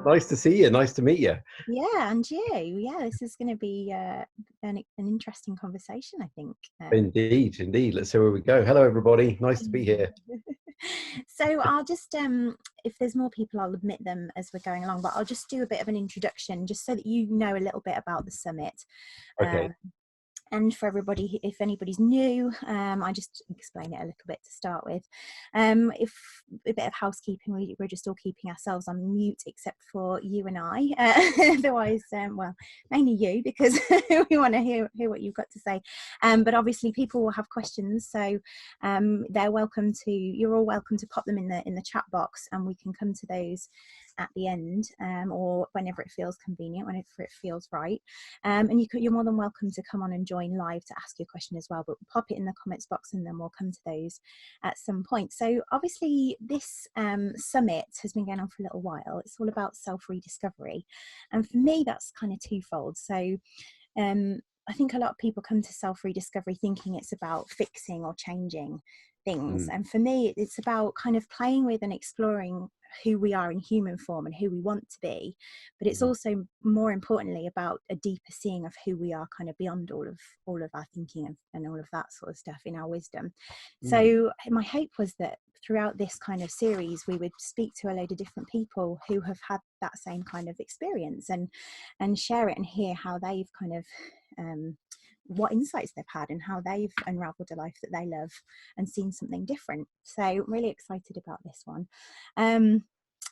Nice to see you. Nice to meet you. Yeah, and you. Yeah, this is going to be an interesting conversation, I think. Indeed, indeed. Let's see where we go. Hello, everybody. Nice to be here. So I'll just, if there's more people, I'll admit them as we're going along, but I'll just do a bit of an introduction just so that you know a little bit about the summit. Okay. And for everybody, if anybody's new, I just explain it a little bit to start with. If a bit of housekeeping, we're just all keeping ourselves on mute except for you and I. Otherwise, well, mainly you, because we want to hear what you've got to say. But obviously, people will have questions, so you're all welcome to pop them in the chat box, and we can come to those at the end, or whenever it feels convenient, whenever it feels right. And you're more than welcome to come on and join live to ask your question as well, but pop it in the comments box and then we'll come to those at some point. So obviously this summit has been going on for a little while. It's all about self-rediscovery, and for me that's kind of twofold. So I think a lot of people come to self-rediscovery thinking it's about fixing or changing things, and for me it's about kind of playing with and exploring who we are in human form and who we want to be, but it's also more importantly about a deeper seeing of who we are kind of beyond all of our thinking and all of that sort of stuff in our wisdom. So my hope was that throughout this kind of series we would speak to a load of different people who have had that same kind of experience and share it and hear how they've kind of what insights they've had and how they've unraveled a life that they love and seen something different. So really excited about this one. And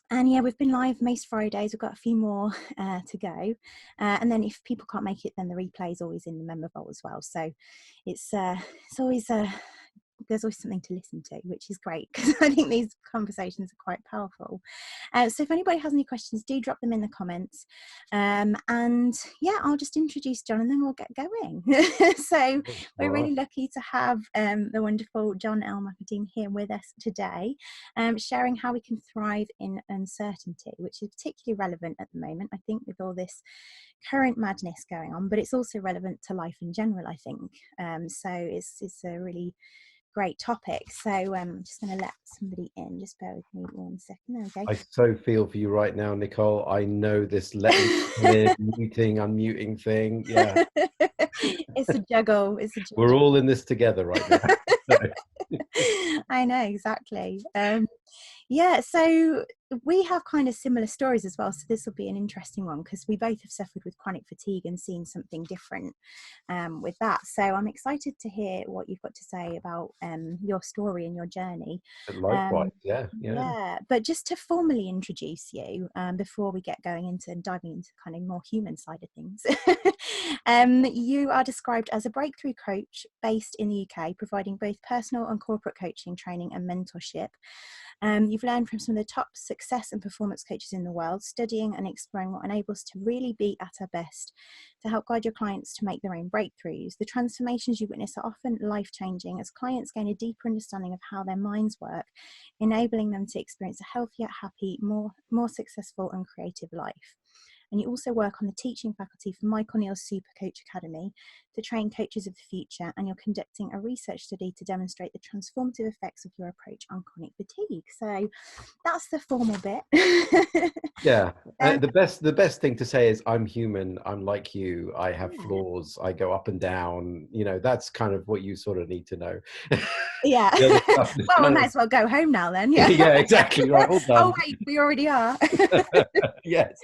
yeah, we've been live most Fridays. We've got a few more to go. And then if people can't make it, then the replay is always in the member vault as well. So it's always there's always something to listen to, which is great because I think these conversations are quite powerful. So if anybody has any questions, do drop them in the comments. And yeah, I'll just introduce John and then we'll get going. So we're really lucky to have the wonderful John El Mokadem here with us today, sharing how we can thrive in uncertainty, which is particularly relevant at the moment, I think, with all this current madness going on, but it's also relevant to life in general, I think. So it's a really great topic. So I'm just going to let somebody in. Just bear with me 1 second. There we go. I so feel for you right now, Nicole. I know this muting, unmuting thing. Yeah. It's a juggle. We're all in this together right now. I know, exactly. Yeah, so we have kind of similar stories as well, so this will be an interesting one because we both have suffered with chronic fatigue and seen something different with that. So I'm excited to hear what you've got to say about your story and your journey. Likewise, yeah. But just to formally introduce you before we get going into diving into kind of more human side of things, you are described as a breakthrough coach based in the UK, providing both personal and corporate coaching, training and mentorship. You've learned from some of the top success and performance coaches in the world, studying and exploring what enables us to really be at our best to help guide your clients to make their own breakthroughs. The transformations you witness are often life-changing as clients gain a deeper understanding of how their minds work, enabling them to experience a healthier, happy, more successful and creative life. And you also work on the teaching faculty for Michael Neal's Supercoach Academy to train coaches of the future, and you're conducting a research study to demonstrate the transformative effects of your approach on chronic fatigue. So that's the formal bit. Yeah. The best thing to say is I'm human. I'm like you. I have flaws. I go up and down. You know, that's kind of what you sort of need to know. Yeah. Well, we might as well go home now then. Yeah. Yeah, exactly. Right. All done. Oh wait, we already are. Yes.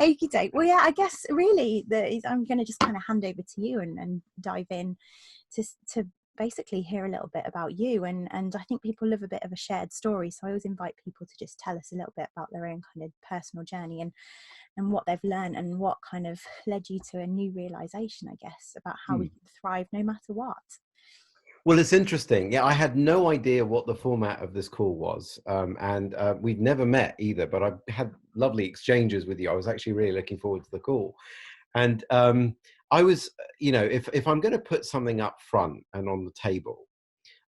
Okie doke. Well, yeah, I guess really I'm going to just kind of hand over to you and dive in to basically hear a little bit about you, and I think people love a bit of a shared story, so I always invite people to just tell us a little bit about their own kind of personal journey and what they've learned and what kind of led you to a new realization, I guess, about how we can thrive no matter what. Well, it's interesting. Yeah, I had no idea what the format of this call was. And we'd never met either, but I had lovely exchanges with you. I was actually really looking forward to the call. And I was, you know, if I'm going to put something up front and on the table,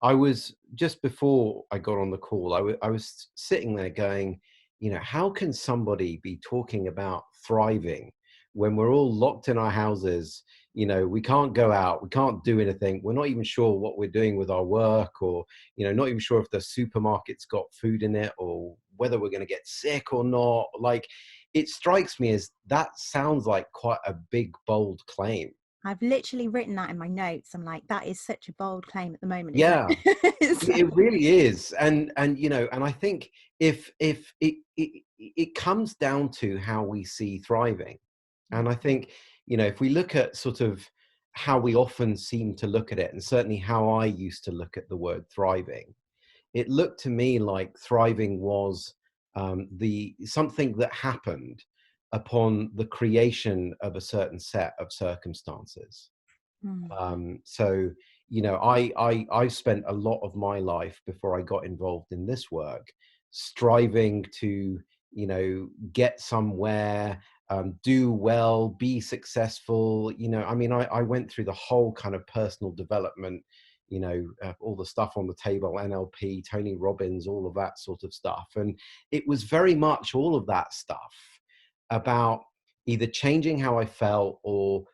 I was just before I got on the call, I was sitting there going, you know, how can somebody be talking about thriving when we're all locked in our houses? You know, we can't go out, we can't do anything. We're not even sure what we're doing with our work, or, you know, not even sure if the supermarket's got food in it or whether we're going to get sick or not. Like, it strikes me as that sounds like quite a big, bold claim. I've literally written that in my notes. I'm like, that is such a bold claim at the moment, isn't Yeah, it? So, it really is. And you know, and I think if it comes down to how we see thriving. And I think, you know, if we look at sort of how we often seem to look at it, and certainly how I used to look at the word thriving, it looked to me like thriving was the something that happened upon the creation of a certain set of circumstances. mm, So, you know, I spent a lot of my life before I got involved in this work, striving to, you know, get somewhere, do well, be successful. You know, I mean, I went through the whole kind of personal development, you know, all the stuff on the table, NLP, Tony Robbins, all of that sort of stuff. And it was very much all of that stuff about either changing how I felt or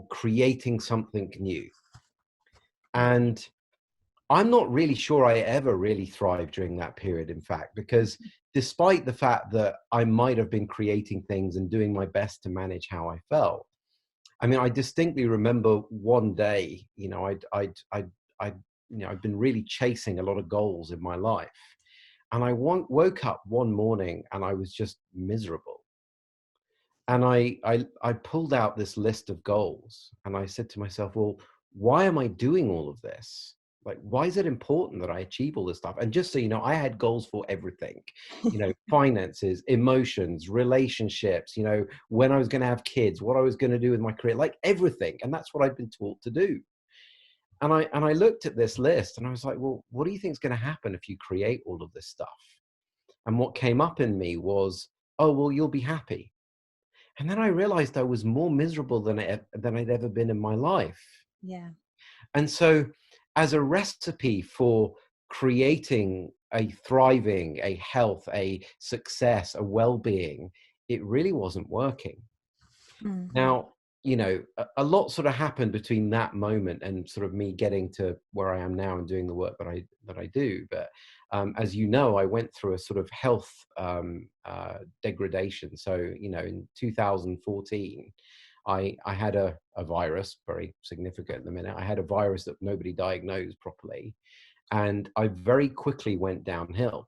creating something new. yeah. And I'm not really sure I ever really thrived during that period, in fact, because despite the fact that I might have been creating things and doing my best to manage how I felt, I mean, I distinctly remember one day, you know, you know, I'd been really chasing a lot of goals in my life. And I woke up one morning and I was just miserable. And I pulled out this list of goals and I said to myself, well, why am I doing all of this? Like, why is it important that I achieve all this stuff? And just so you know, I had goals for everything, you know, finances, emotions, relationships, you know, when I was going to have kids, what I was going to do with my career, like everything. And that's what I've been taught to do. And I looked at this list and I was like, well, what do you think is going to happen if you create all of this stuff? And what came up in me was, oh, well, you'll be happy. And then I realized I was more miserable than I'd ever been in my life. Yeah. And so, as a recipe for creating a thriving, a health, a success, a well-being, it really wasn't working. Mm-hmm. Now, you know, a lot sort of happened between that moment and sort of me getting to where I am now and doing the work that I do. But as you know, I went through a sort of health degradation. So, you know, in 2014, I had a virus, very significant at the minute. I had a virus that nobody diagnosed properly, and I very quickly went downhill.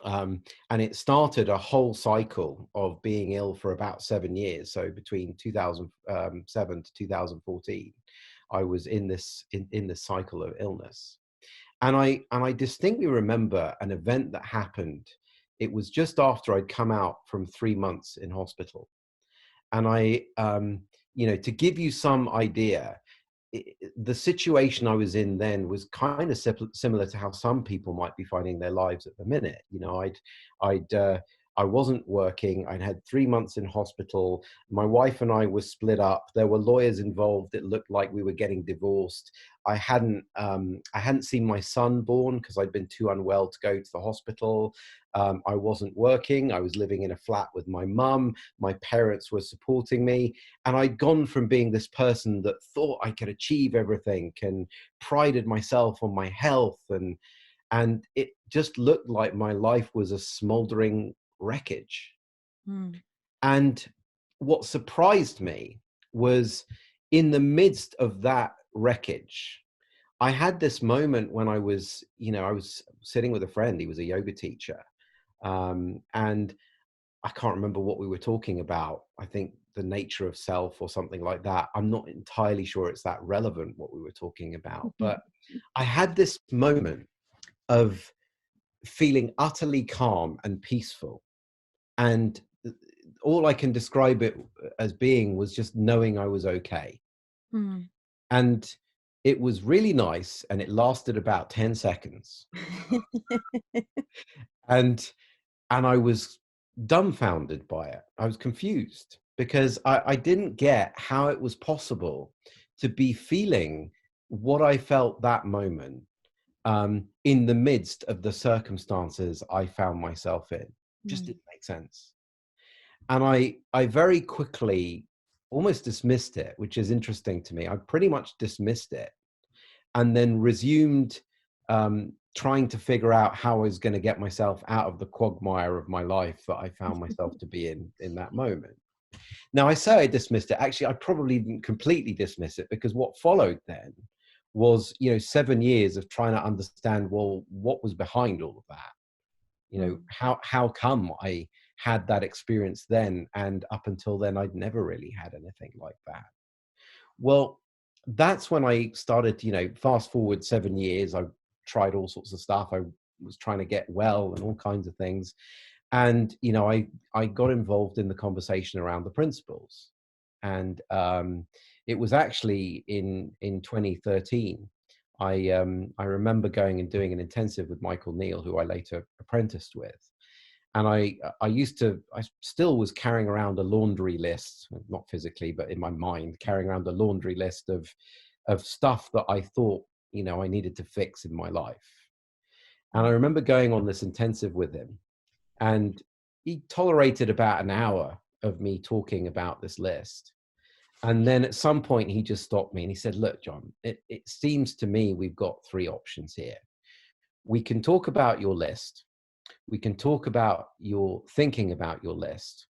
And it started a whole cycle of being ill for about 7 years. So between 2007 to 2014, I was in this cycle of illness. And I distinctly remember an event that happened. It was just after I'd come out from 3 months in hospital. And you know, to give you some idea, the situation I was in then was kind of similar to how some people might be finding their lives at the minute. You know, I wasn't working. I'd had 3 months in hospital. My wife and I were split up. There were lawyers involved. It looked like we were getting divorced. I hadn't seen my son born because I'd been too unwell to go to the hospital. I wasn't working. I was living in a flat with my mum. My parents were supporting me. And I'd gone from being this person that thought I could achieve everything and prided myself on my health. And it just looked like my life was a smoldering wreckage. Mm. And what surprised me was in the midst of that wreckage, I had this moment when I was, you know, I was sitting with a friend. He was a yoga teacher. And I can't remember what we were talking about. I think the nature of self or something like that. I'm not entirely sure it's that relevant what we were talking about. But I had this moment of feeling utterly calm and peaceful. And all I can describe it as being was just knowing I was okay. Mm. And it was really nice. And it lasted about 10 seconds. And and I was dumbfounded by it. I was confused because I didn't get how it was possible to be feeling what I felt that moment in the midst of the circumstances I found myself in. Just Mm. didn't make sense. And I very quickly almost dismissed it, which is interesting to me. I pretty much dismissed it and then resumed trying to figure out how I was going to get myself out of the quagmire of my life that I found myself to be in that moment. Now, I say I dismissed it. Actually, I probably didn't completely dismiss it, because what followed then was, 7 years of trying to understand, well, what was behind all of that? How come I had that experience then, and up until then I'd never really had anything like that? Well, that's when I started, fast forward 7 years. I tried all sorts of stuff. I was trying to get well and all kinds of things. And, I got involved in the conversation around the principles. And it was actually in 2013. I remember going and doing an intensive with Michael Neal, who I later apprenticed with. And I still was carrying around a laundry list, not physically, but in my mind, carrying around a laundry list of stuff that I thought, I needed to fix in my life. And I remember going on this intensive with him, and he tolerated about an hour of me talking about this list. And then at some point he just stopped me and he said, look, John, it seems to me we've got three options here. We can talk about your list. We can talk about your thinking about your list,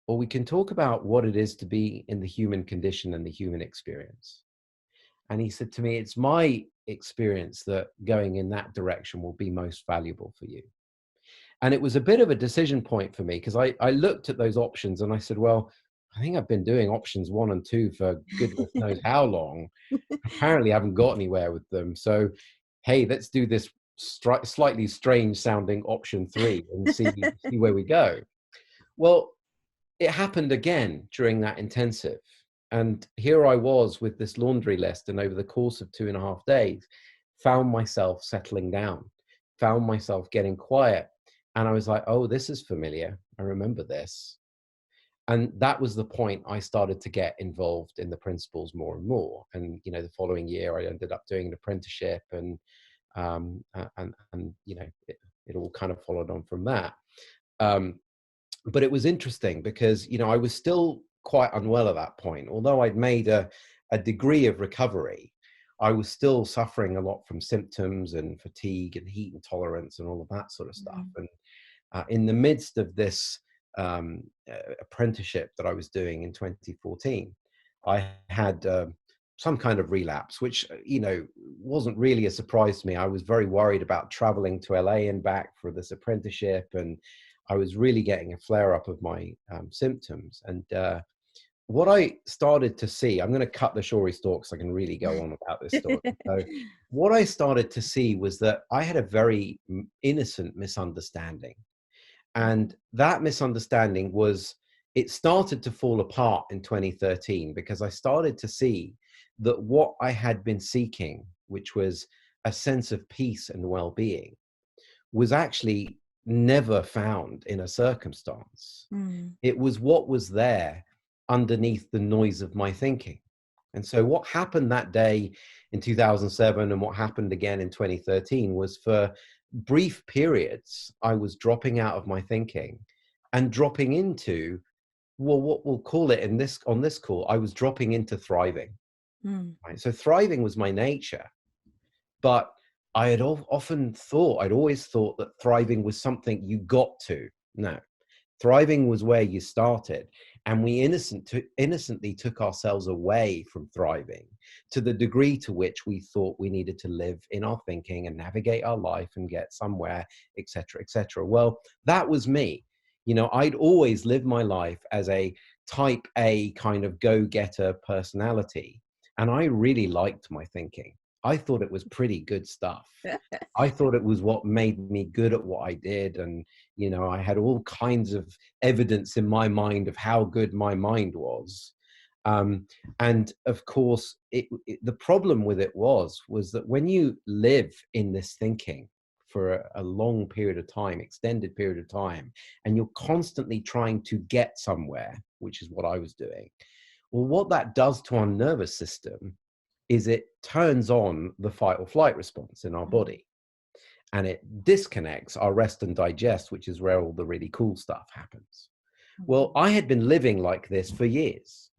or we can talk about what it is to be in the human condition and the human experience. And he said to me, it's my experience that going in that direction will be most valuable for you. And it was a bit of a decision point for me, because I looked at those options and I said, well, I think I've been doing options 1 and 2 for goodness knows how long. Apparently I haven't got anywhere with them. So, hey, let's do this slightly strange sounding option 3 and see where we go. Well, it happened again during that intensive. And here I was with this laundry list, and over the course of 2.5 days, found myself settling down, found myself getting quiet. And I was like, oh, this is familiar. I remember this. And that was the point I started to get involved in the principles more and more. And, the following year, I ended up doing an apprenticeship, and it all kind of followed on from that. But it was interesting because, I was still quite unwell at that point. Although I'd made a degree of recovery, I was still suffering a lot from symptoms and fatigue and heat intolerance and all of that sort of stuff. And in the midst of this apprenticeship that I was doing in 2014, I had some kind of relapse, which, wasn't really a surprise to me. I was very worried about traveling to LA and back for this apprenticeship, and I was really getting a flare up of my symptoms. And what I started to see, I'm going to cut the story short so I can really go on about this story. So what I started to see was that I had a very innocent misunderstanding. And that misunderstanding it started to fall apart in 2013, because I started to see that what I had been seeking, which was a sense of peace and well-being, was actually never found in a circumstance. It was what was there underneath the noise of my thinking. And so what happened that day in 2007 and what happened again in 2013 was, for brief periods, I was dropping out of my thinking and dropping into, well, what we'll call it on this call, I was dropping into thriving. Right? So thriving was my nature, but I had I'd always thought that thriving was something you got to. No, thriving was where you started. And we innocently took ourselves away from thriving to the degree to which we thought we needed to live in our thinking and navigate our life and get somewhere, etc., etc. Well, that was me. I'd always lived my life as a type A kind of go-getter personality. And I really liked my thinking. I thought it was pretty good stuff. I thought it was what made me good at what I did. And, I had all kinds of evidence in my mind of how good my mind was. And of course, the problem with it was that when you live in this thinking for a long period of time, extended period of time, and you're constantly trying to get somewhere, which is what I was doing, well, what that does to our nervous system is it turns on the fight or flight response in our body, and it disconnects our rest and digest, which is where all the really cool stuff happens. Well, I had been living like this for years.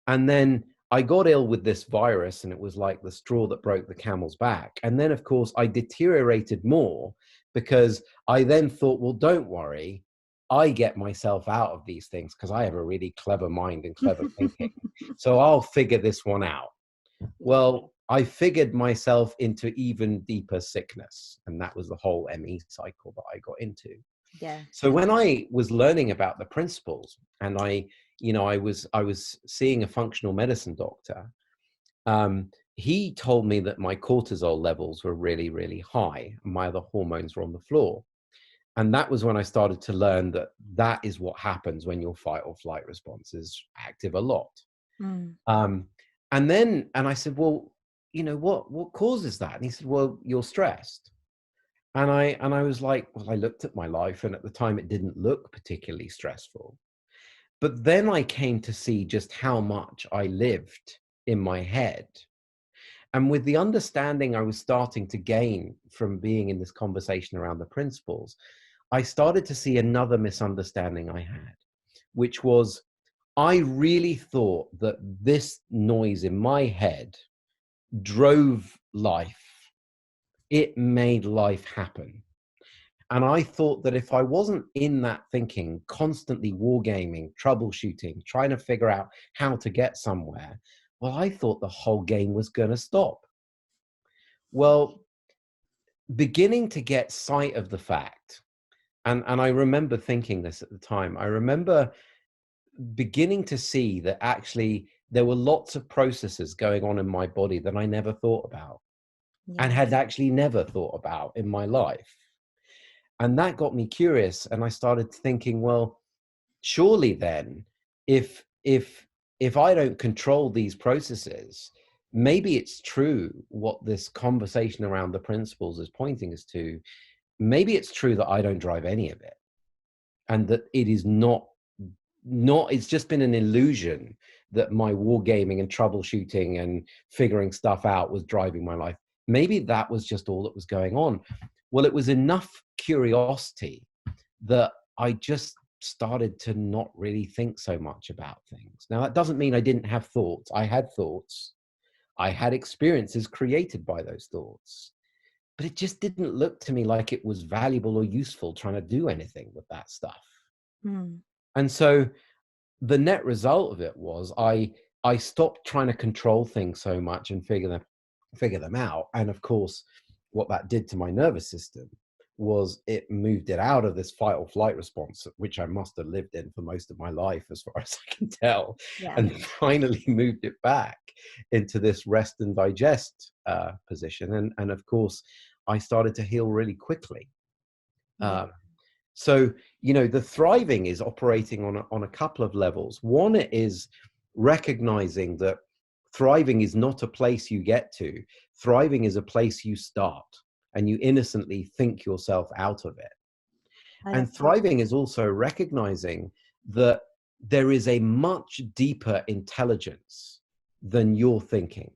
And then I got ill with this virus, and it was like the straw that broke the camel's back. And then, of course, I deteriorated more because I then thought, well, don't worry, I get myself out of these things because I have a really clever mind and clever thinking. So I'll figure this one out. Yeah. Well, I figured myself into even deeper sickness, and that was the whole ME cycle that I got into. Yeah. So when I was learning about the principles, and I was seeing a functional medicine doctor, he told me that my cortisol levels were really, really high, and my other hormones were on the floor. And that was when I started to learn that that is what happens when your fight or flight response is active a lot. Mm. Um, and I said, well, what causes that? And he said, well, you're stressed. And I was like, well, I looked at my life, and at the time it didn't look particularly stressful. But then I came to see just how much I lived in my head. And with the understanding I was starting to gain from being in this conversation around the principles, I started to see another misunderstanding I had, which was I really thought that this noise in my head drove life. It made life happen. And I thought that if I wasn't in that thinking, constantly wargaming, troubleshooting, trying to figure out how to get somewhere, well, I thought the whole game was going to stop. Well, beginning to get sight of the fact, and I remember thinking this at the time, I remember beginning to see that actually there were lots of processes going on in my body that I never thought about and Yeah. had actually never thought about in my life. And that got me curious. And I started thinking, well, surely then, if I don't control these processes, maybe it's true what this conversation around the principles is pointing us to. Maybe it's true that I don't drive any of it, and that it is not it's just been an illusion that my wargaming and troubleshooting and figuring stuff out was driving my life. Maybe that was just all that was going on. Well, it was enough curiosity that I just started to not really think so much about things. Now, that doesn't mean I didn't have thoughts. I had thoughts. I had experiences created by those thoughts. But it just didn't look to me like it was valuable or useful trying to do anything with that stuff. Mm. And so the net result of it was I stopped trying to control things so much and figure them out. And of course, what that did to my nervous system was it moved it out of this fight or flight response, which I must have lived in for most of my life, as far as I can tell, Yeah. and finally moved it back into this rest and digest position. And of course, I started to heal really quickly. Yeah. So, the thriving is operating on a couple of levels. One is recognizing that thriving is not a place you get to. Thriving is a place you start, and you innocently think yourself out of it. I love And that. thriving is also recognizing that there is a much deeper intelligence than your thinking.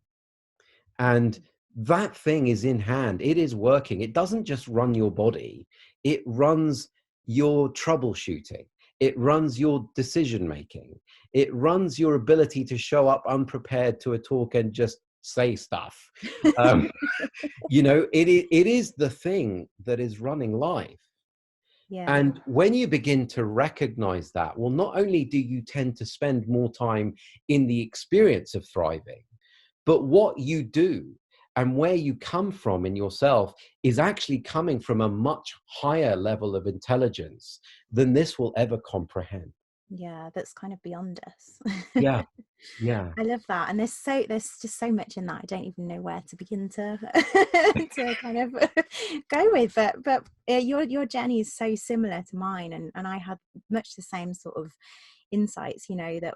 And that thing is in hand. It is working. It doesn't just run your body. It runs your troubleshooting. It runs your decision making. It runs your ability to show up unprepared to a talk and just say stuff. Um, it is the thing that is running life. Yeah. And when you begin to recognize that, well, not only do you tend to spend more time in the experience of thriving, but what you do and where you come from in yourself is actually coming from a much higher level of intelligence than this will ever comprehend. Yeah. That's kind of beyond us. Yeah, yeah, I love that, and there's just so much in that. I don't even know where to begin to to kind of go with. But your journey is so similar to mine, and I had much the same sort of insights. That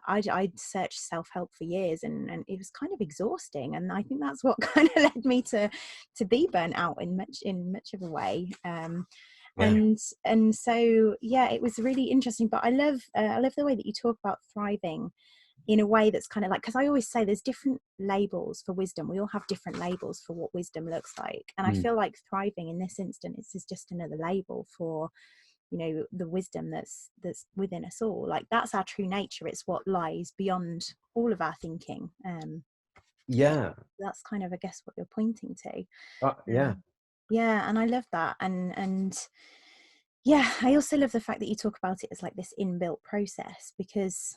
I'd searched self-help for years, and it was kind of exhausting. And I think that's what kind of led me to be burnt out in much of a way. yeah. And so yeah, it was really interesting. But I love the way that you talk about thriving in a way that's kind of like, because I always say there's different labels for wisdom. We all have different labels for what wisdom looks like. And I Mm, feel like thriving in this instance is just another label for you know, the wisdom that's within us all. Like, that's our true nature. It's what lies beyond all of our thinking. So Yeah. that's kind of, I guess, what you're pointing to. Yeah. Yeah, and I love that. And yeah, I also love the fact that you talk about it as like this inbuilt process, because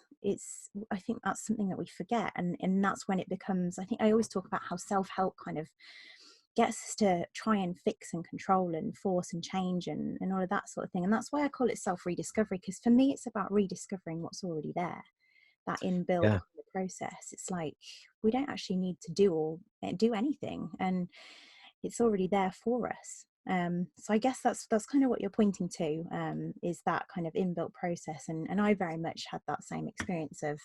I think that's something that we forget. And that's when it becomes, I think I always talk about how self-help kind of gets us to try and fix and control and force and change and all of that sort of thing. And that's why I call it self-rediscovery, because for me, it's about rediscovering what's already there, that inbuilt Yeah. kind of process. It's like we don't actually need to do anything, and it's already there for us. So I guess that's kind of what you're pointing to, is that kind of inbuilt process. And I very much had that same experience of,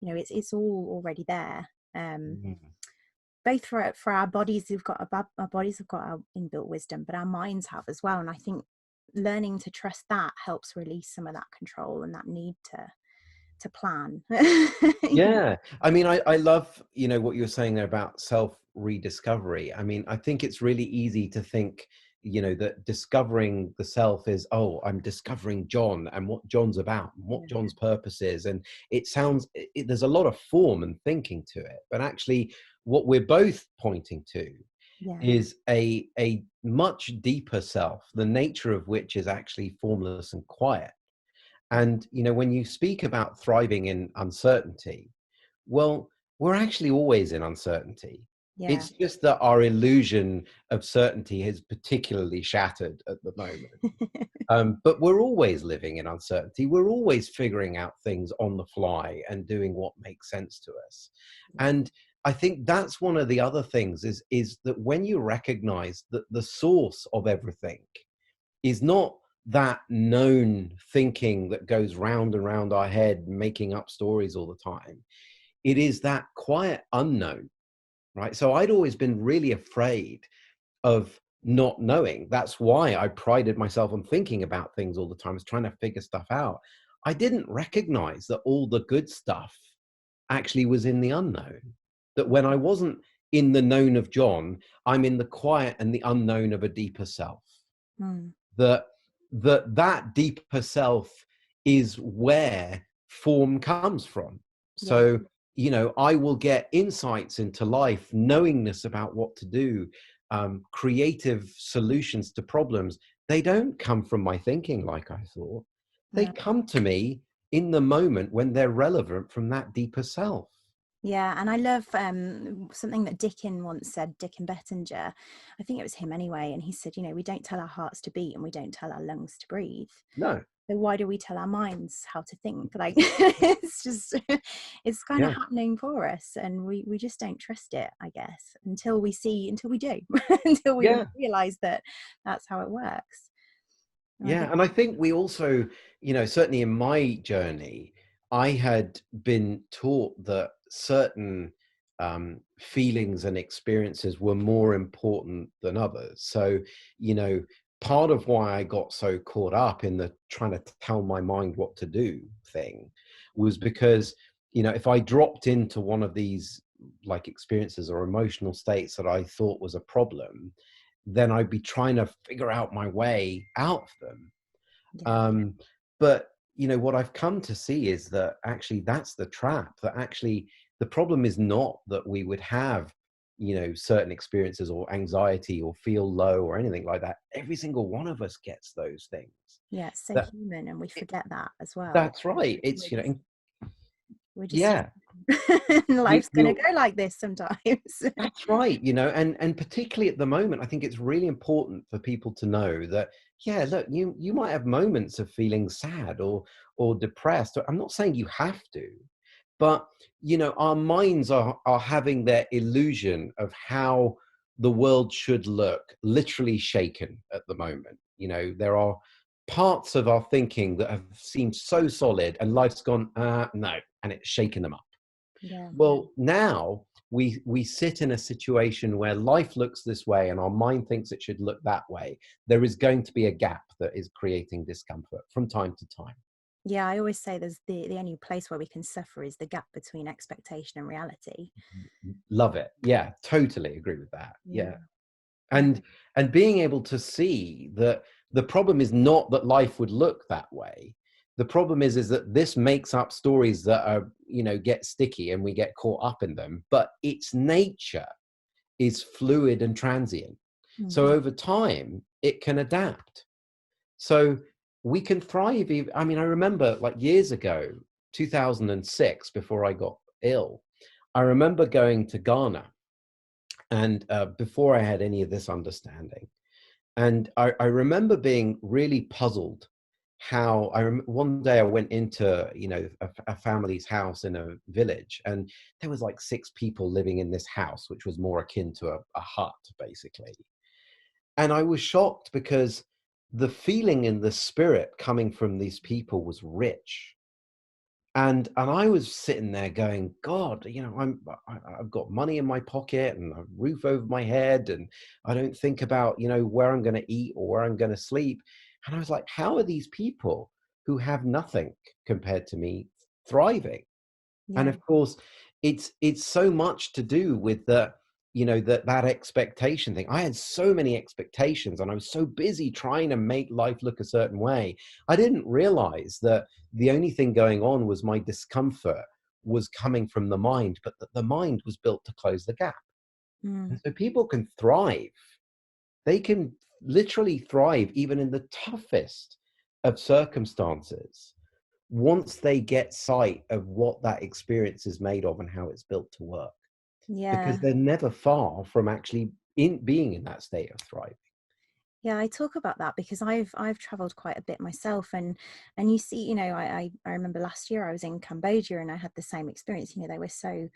you know, it's all already there. Mm. Both for our bodies, our bodies have got our inbuilt wisdom, but our minds have as well. And I think learning to trust that helps release some of that control and that need to plan. Yeah. I mean, I love, you know, what you're saying there about self-rediscovery. I mean, I think it's really easy to think, you know, that discovering the self is, oh, I'm discovering John and what John's about and what Yeah, John's purpose is. And it sounds, there's a lot of form and thinking to it. But actually, what we're both pointing to yeah, is a much deeper self, the nature of which is actually formless and quiet. yeah, And, you know, when you speak about thriving in uncertainty, well, we're actually always in uncertainty. yeah. It's just that our illusion of certainty is particularly shattered at the moment. But we're always living in uncertainty. We're always figuring out things on the fly and doing what makes sense to us. Yeah, And I think that's one of the other things is that when you recognize that the source of everything is not that known thinking that goes round and round our head, making up stories all the time. It is that quiet unknown, right? So I'd always been really afraid of not knowing. That's why I prided myself on thinking about things all the time, was trying to figure stuff out. I didn't recognize that all the good stuff actually was in the unknown. That when I wasn't in the known of John, I'm in the quiet and the unknown of a deeper self. mm, that that deeper self is where form comes from. yeah, So, you know, I will get insights into life, knowingness about what to do, creative solutions to problems. They don't come from my thinking like I thought. They no. come to me in the moment when they're relevant from that deeper self. Yeah, and I love something that Dickin once said, Dickin Bettinger. I think it was him anyway, and he said, you know, we don't tell our hearts to beat and we don't tell our lungs to breathe. No. So why do we tell our minds how to think? Like, it's just, it's kind of Yeah. happening for us, and we just don't trust it, I guess, until we do, until we Yeah. realize that that's how it works. And I Yeah, think, and I think we also, you know, certainly in my journey, I had been taught that certain feelings and experiences were more important than others. So, you know, part of why I got so caught up in the trying to tell my mind what to do thing was because, you know, if I dropped into one of these like experiences or emotional states that I thought was a problem, then I'd be trying to figure out my way out of them. yeah, Um, but you know what I've come to see is that actually that's the trap. That actually the problem is not that we would have, you know, certain experiences or anxiety or feel low or anything like that. Every single one of us gets those things. yeah, it's so That human, and we forget that as well. that's right. We're It's, you just, know, we're just yeah. life's We gonna go like this sometimes. That's right, you know, and particularly at the moment, I think it's really important for people to know that, yeah, look, you might have moments of feeling sad or depressed. I'm not saying you have to, but you know, our minds are having their illusion of how the world should look, literally shaken at the moment. You know, there are parts of our thinking that have seemed so solid, and life's gone, no, and it's shaken them up. Yeah, Well, now we sit in a situation where life looks this way and our mind thinks it should look that way. There is going to be a gap that is creating discomfort from time to time. yeah, I always say there's the only place where we can suffer is the gap between expectation and reality. Love it. Yeah, totally agree with that. Yeah, Yeah. yeah, And being able to see that The problem is not that life would look that way. The problem is that this makes up stories that are, you know, get sticky and we get caught up in them, but its nature is fluid and transient. So Mm. over time, it can adapt. So we can thrive. I mean, I remember like years ago, 2006, before I got ill, I remember going to Ghana, and before I had any of this understanding. And I remember being really puzzled how one day I went into, you know, a family's house in a village, and there was like 6 people living in this house, which was more akin to a hut, basically. And I was shocked because the feeling and the spirit coming from these people was rich. And I was sitting there going, God, you know, I've got money in my pocket and a roof over my head, and I don't think about, you know, where I'm going to eat or where I'm going to sleep. And I was like, how are these people who have nothing compared to me thriving? And Yeah. of course, it's so much to do with the, you know, that expectation thing. I had so many expectations and I was so busy trying to make life look a certain way. I didn't realize that the only thing going on was my discomfort was coming from the mind, but that the mind was built to close the gap. Mm. And so people can thrive. They can literally thrive even in the toughest of circumstances once they get sight of what that experience is made of and how it's built to work, because Yeah. they're never far from actually being in that state of thriving. Yeah, I talk about that because I've traveled quite a bit myself, and you see, you know, I remember last year I was in Cambodia and I had the same experience. You know, they were so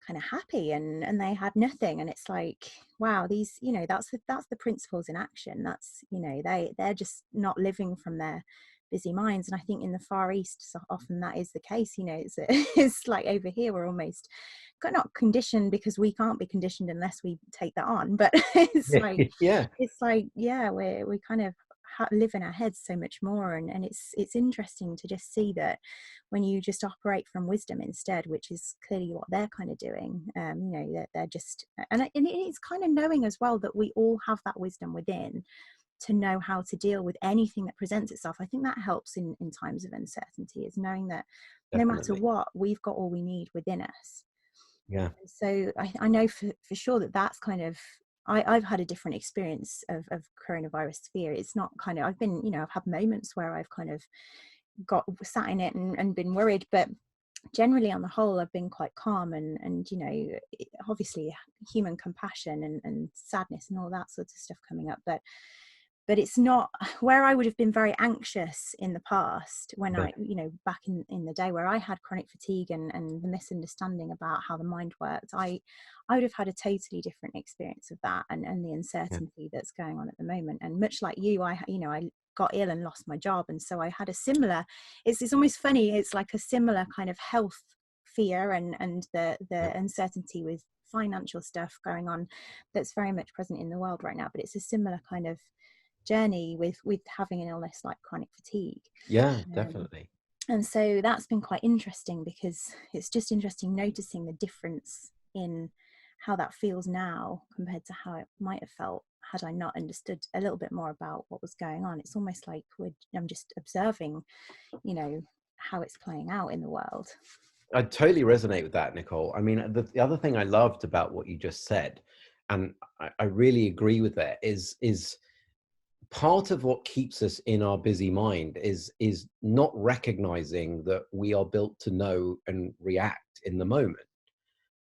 kind of happy and they had nothing, and it's like, wow, these, you know, that's the principles in action. That's, you know, they're just not living from their busy minds. And I think in the Far East, so often that is the case. You know, it's it's like over here we're almost not conditioned, because we can't be conditioned unless we take that on, but Yeah, it's like, yeah, we kind of live in our heads so much more, and it's interesting to just see that when you just operate from wisdom instead, which is clearly what they're kind of doing. You know, that they're just, and it's kind of knowing as well that we all have that wisdom within to know how to deal with anything that presents itself. I think that helps in times of uncertainty, is knowing that no matter definitely. what, we've got all we need within us. Yeah, So I know for sure that that's kind of, I've had a different experience of coronavirus fear. It's not kind of, I've been, you know, I've had moments where I've kind of got sat in it and been worried, but generally on the whole I've been quite calm, and you know, obviously human compassion and sadness and all that sorts of stuff coming up, but it's not where I would have been very anxious in the past, when yeah, I, you know, back in the day where I had chronic fatigue and the misunderstanding about how the mind worked. I would have had a totally different experience of that, and the yeah, uncertainty that's going on at the moment. And much like you, you know, I got ill and lost my job, and so I had a similar, it's almost funny, it's like a similar kind of health fear and yeah, the uncertainty with financial stuff going on that's very much present in the world right now. But it's a similar kind of journey with having an illness like chronic fatigue. yeah, um, definitely. and so that's been quite interesting, because it's just interesting noticing the difference in how that feels now compared to how it might have felt had I not understood a little bit more about what was going on. It's almost like I'm just observing, you know, how it's playing out in the world. I totally resonate with that, Nicole. I mean, the other thing I loved about what you just said, and I really agree with that, is part of what keeps us in our busy mind is not recognizing that we are built to know and react in the moment.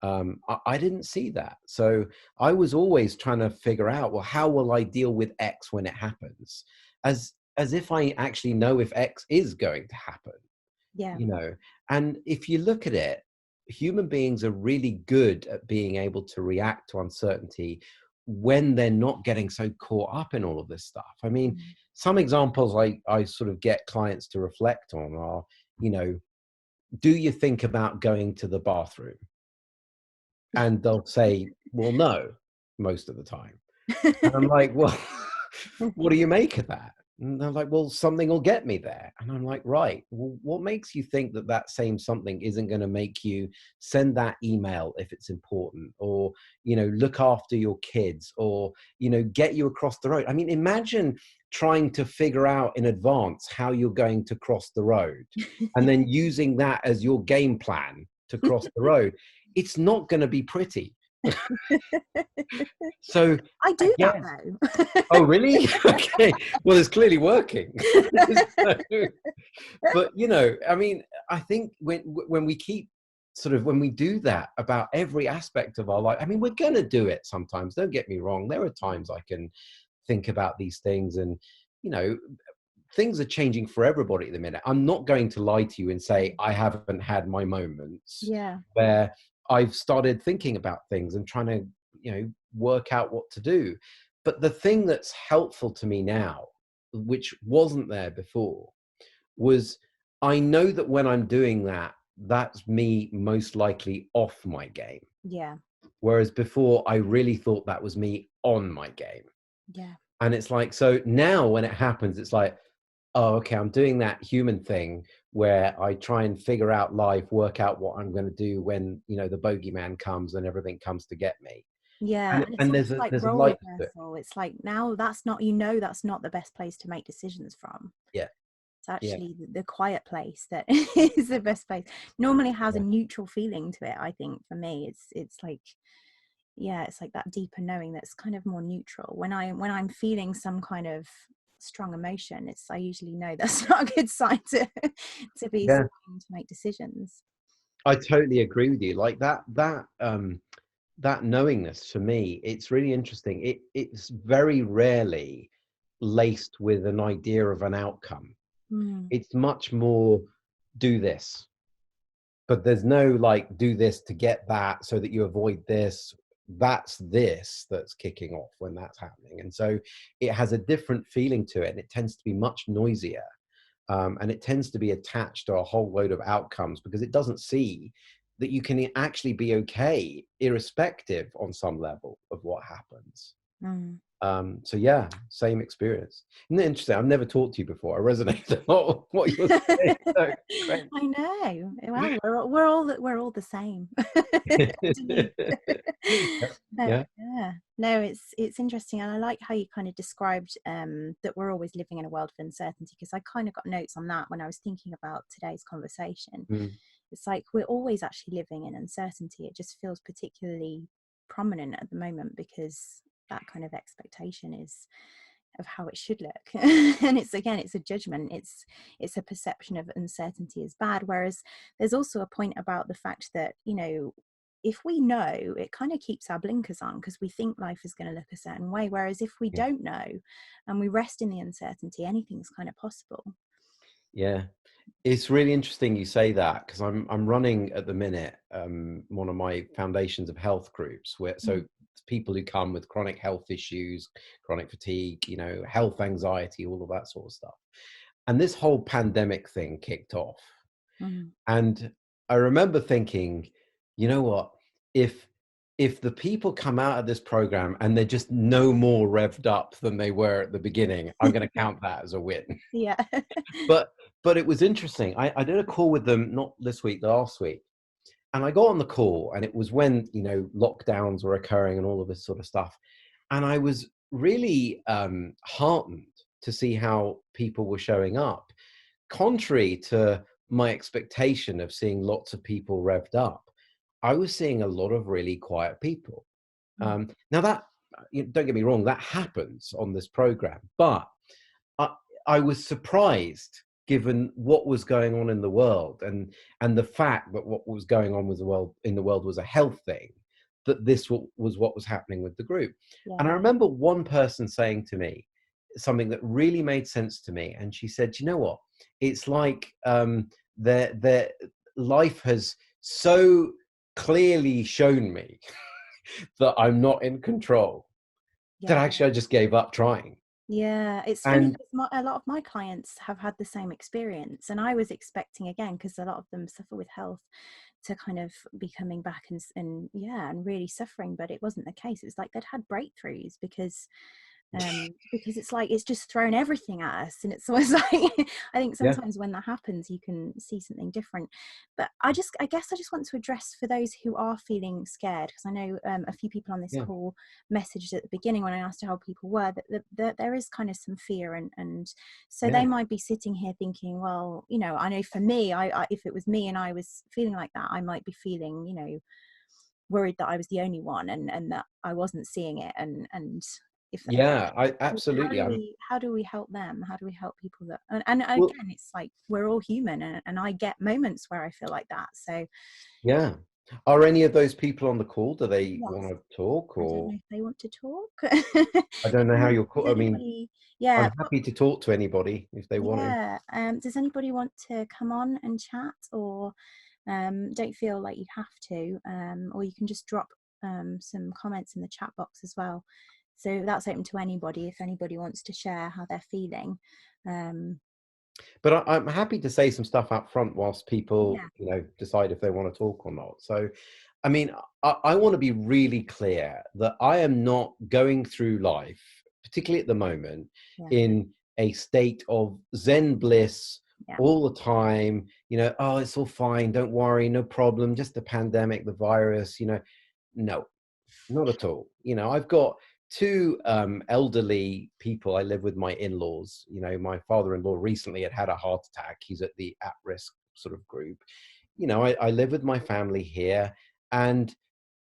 I didn't see that, so I was always trying to figure out, well, how will I deal with X when it happens, as if I actually know if X is going to happen, Yeah. you know. And if you look at it, human beings are really good at being able to react to uncertainty when they're not getting so caught up in all of this stuff. I mean, Mm. some examples I sort of get clients to reflect on are, you know, do you think about going to the bathroom? And they'll say, well, no, most of the time. And I'm like, well, what do you make of that? And they're like, well, something will get me there. And I'm like, right, well, what makes you think that that same something isn't going to make you send that email if it's important, or, look after your kids, or, get you across the road? I mean, imagine trying to figure out in advance how you're going to cross the road and then using that as your game plan to cross the road. It's not going to be pretty. So I I do that guess. though. Oh, really? Okay. Well, it's clearly working. So, but I mean, I think when we keep when we do that about every aspect of our life, I mean, we're going to do it sometimes. Don't get me wrong. There are times I can think about these things, and you know, things are changing for everybody at the minute. I'm not going to lie to you and say I haven't had my moments Yeah. where I've started thinking about things and trying to, work out what to do. But the thing that's helpful to me now, which wasn't there before, was I know that when I'm doing that, that's me most likely off my game. Yeah. Whereas before, I really thought that was me on my game. Yeah. And it's like, so now when it happens, it's like, oh, okay, I'm doing that human thing where I try and figure out life, work out what I'm going to do when, the bogeyman comes and everything comes to get me. Yeah, And, and it's and almost like there's a role light to it. reversal. It's like now that's not, that's not the best place to make decisions from. Yeah. It's Yeah. actually the quiet place that is the best place. Normally has a Yeah. neutral feeling to it. I think for me, it's like, yeah, it's like that deeper knowing that's kind of more neutral. When I'm feeling some kind of strong emotion, I usually know that's not a good sign to be Yeah. starting to make decisions. I totally agree with you. Like that knowingness, for me, it's really interesting. It's very rarely laced with an idea of an outcome. Mm, It's much more do this, but there's no like do this to get that so that you avoid this. That's this that's kicking off when that's happening. And so it has a different feeling to it, and it tends to be much noisier. And it tends to be attached to a whole load of outcomes because it doesn't see that you can actually be okay irrespective on some level of what happens. mm. So yeah, same experience. Isn't it interesting? I've never talked to you before. I resonate a lot with what you're saying. So great. I know. Well, we're all the same. Underneath. But Yeah. yeah, no, it's interesting, and I like how you kind of described that we're always living in a world of uncertainty, because I kind of got notes on that when I was thinking about today's conversation. Mm, It's like we're always actually living in uncertainty. It just feels particularly prominent at the moment because that kind of expectation is of how it should look. And it's a judgment. It's a perception of uncertainty as bad, whereas there's also a point about the fact that if we know, it kind of keeps our blinkers on because we think life is going to look a certain way, whereas if we yeah. don't know and we rest in the uncertainty, anything's kind of possible. Yeah. It's really interesting you say that, because I'm running at the minute one of my foundations of health groups where Mm, people who come with chronic health issues, chronic fatigue, health anxiety, all of that sort of stuff. And this whole pandemic thing kicked off. mm. And I remember thinking, you know what, if the people come out of this program and they're just no more revved up than they were at the beginning, I'm going to count that as a win. Yeah. But it was interesting. I did a call with them, not this week, last week. And I got on the call, and it was when, lockdowns were occurring and all of this sort of stuff. And I was really heartened to see how people were showing up. Contrary to my expectation of seeing lots of people revved up, I was seeing a lot of really quiet people. Mm, Now that, don't get me wrong, that happens on this program, but I, I was surprised given what was going on in the world, and the fact that what was going on with the world in the world was a health thing, that this was what was happening with the group. yeah. And I remember one person saying to me something that really made sense to me, and she said, you know what, it's like their life has so clearly shown me that I'm not in control, that Yeah. actually I just gave up trying. Yeah, it's funny And because a lot of my clients have had the same experience, and I was expecting, again, because a lot of them suffer with health, to kind of be coming back and yeah, and really suffering, but it wasn't the case. It's like they'd had breakthroughs because because it's like it's just thrown everything at us, and it's always like I think Yeah. sometimes when that happens you can see something different. But I guess I just want to address for those who are feeling scared, because I know a few people on this Yeah. call messaged at the beginning when I asked how people were, that there is kind of some fear, and so Yeah. they might be sitting here thinking, well, you know, I know for me, I if it was me and I was feeling like that, I might be feeling, you know, worried that I was the only one, and that I wasn't seeing it, and if Yeah. I how absolutely. do we help them, how do we help people that, and Well, again, it's like we're all human, and I get moments where I feel like that. So yeah. Are any of those people on the call? Do they want yes, to talk, I don't know or if they want to talk. I don't know how you're Does call. I mean, anybody, yeah, I'm happy to talk to anybody if they want to. yeah, does anybody want to come on and chat, or don't feel like you have to, or you can just drop some comments in the chat box as well. So that's open to anybody if anybody wants to share how they're feeling. um, But I'm happy to say some stuff up front whilst people, yeah, decide if they want to talk or not. So, I mean, I want to be really clear that I am not going through life, particularly at the moment, yeah, in a state of Zen bliss yeah, all the time. Oh, it's all fine. Don't worry. No problem. Just the pandemic, the virus, no. Not at all. I've got two elderly people. I live with my in-laws. My father-in-law recently had a heart attack. He's at the at-risk sort of group. I live with my family here, and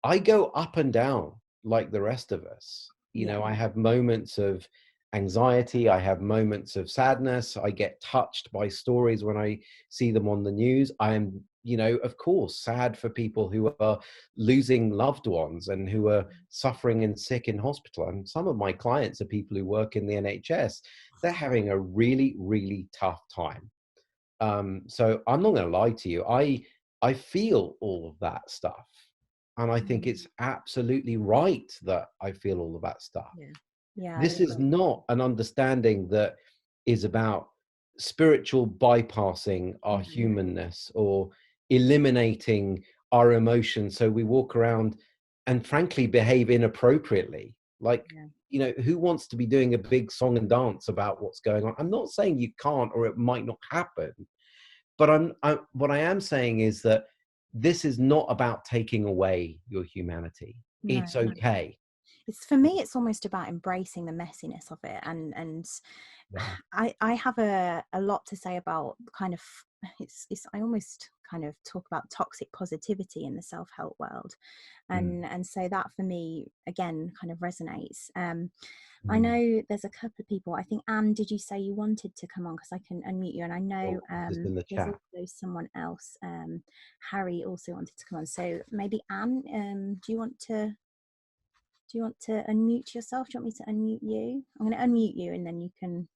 I go up and down like the rest of us. yeah, I have moments of anxiety. I have moments of sadness. I get touched by stories when I see them on the news. I am, of course, sad for people who are losing loved ones and who are suffering and sick in hospital. And some of my clients are people who work in the NHS. They're having a really, really tough time. So I'm not going to lie to you. I feel all of that stuff. And I think it's absolutely right that I feel all of that stuff. yeah, yeah, I This is agree. not an understanding that is about spiritual bypassing our No, humanness or eliminating our emotions so we walk around and frankly behave inappropriately. Like, yeah, who wants to be doing a big song and dance about what's going on? I'm not saying you can't or it might not happen, but what I am saying is that this is not about taking away your humanity. no, It's okay. it's, for me it's almost about embracing the messiness of it, and Yeah. I have a lot to say about kind of, it's I almost kind of talk about toxic positivity in the self-help world, Mm, and so that for me again kind of resonates. I mm. know there's a couple of people. I think, Anne, did you say you wanted to come on? Because I can unmute you. And I know Oh, just in the there's chat. also someone else. Harry also wanted to come on. So maybe Anne, do you want to unmute yourself? Do you want me to unmute you? I'm going to unmute you, and then you can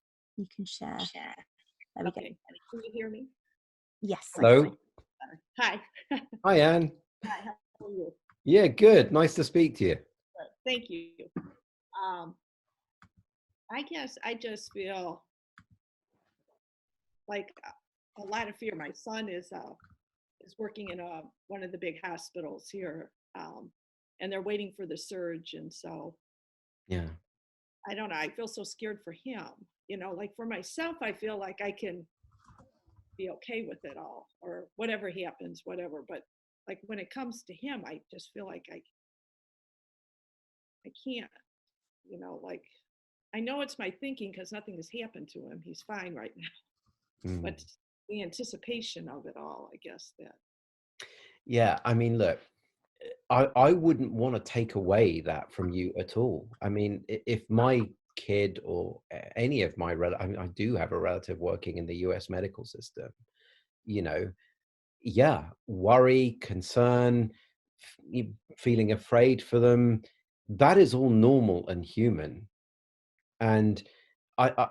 share. There we go. Okay. Can you hear me? Yes, I can. Hello. Hi. Hi, Anne. Hi, how are you? Yeah, good. Nice to speak to you. Thank you. Um, I guess I just feel like a lot of fear. My son is working in one of the big hospitals here, and they're waiting for the surge, and so Yeah. I don't know. I feel so scared for him. Like for myself, I feel like I can be okay with it all, or whatever happens, whatever. But like when it comes to him, I just feel like I can't. Like I know it's my thinking because nothing has happened to him. He's fine right now. Mm. But the anticipation of it all, I guess that. Yeah. I mean, look, I wouldn't want to take away that from you at all. I mean, if my kid or any of my I mean, I do have a relative working in the US medical system, you know, yeah, worry, concern, feeling afraid for them, that is all normal and human. And I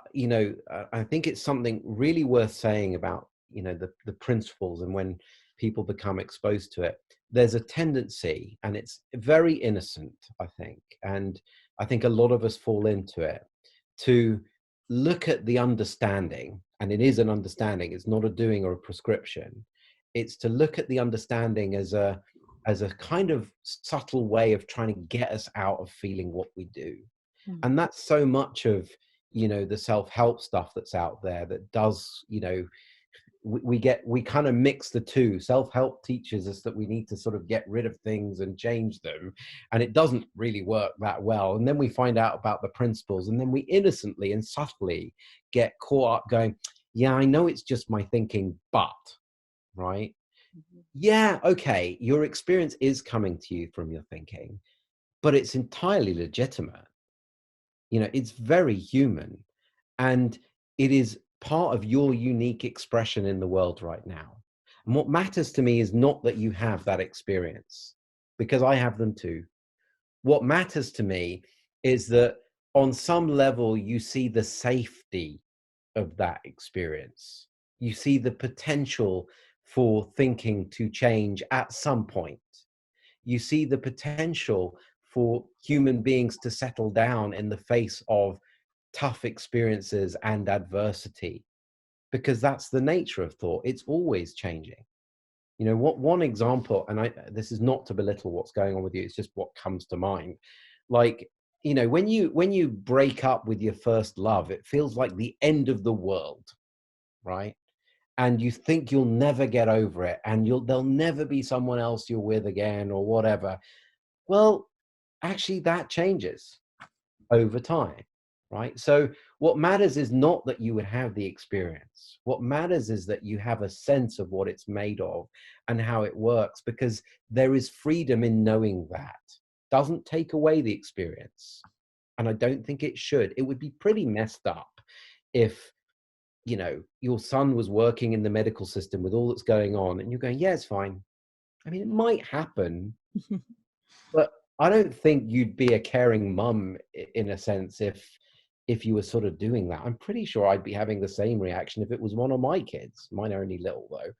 think it's something really worth saying about, the principles. And when people become exposed to it, there's a tendency, and it's very innocent, I think. And I think a lot of us fall into it, to look at the understanding, and it is an understanding, it's not a doing or a prescription. It's to look at the understanding as a kind of subtle way of trying to get us out of feeling what we do. Mm. And that's so much of, you know, the self-help stuff that's out there that does, you know, we kind of mix the two. Self-help teaches us that we need to sort of get rid of things and change them, and it doesn't really work that well. And then we find out about the principles, and then we innocently and subtly get caught up going, yeah, I know it's just my thinking, but, right? Mhm. Yeah, okay, your experience is coming to you from your thinking, but it's entirely legitimate. You know, it's very human, and it is part of your unique expression in the world right now. And what matters to me is not that you have that experience, because I have them too. What matters to me is that on some level you see the safety of that experience. You see the potential for thinking to change at some point. You see the potential for human beings to settle down in the face of tough experiences and adversity, because that's the nature of thought. It's always changing. You know, what one example, and this is not to belittle what's going on with you, it's just what comes to mind. Like, you know, when you break up with your first love, it feels like the end of the world, right? And you think you'll never get over it, and there'll never be someone else you're with again or whatever. Well, actually that changes over time, right? So what matters is not that you would have the experience. What matters is that you have a sense of what it's made of and how it works, because there is freedom in knowing that. Doesn't take away the experience. And I don't think it should. It would be pretty messed up if, you know, your son was working in the medical system with all that's going on and you're going, yeah, it's fine. I mean, it might happen, but I don't think you'd be a caring mum in a sense if you were sort of doing that. I'm pretty sure I'd be having the same reaction if it was one of my kids. Mine are only little though.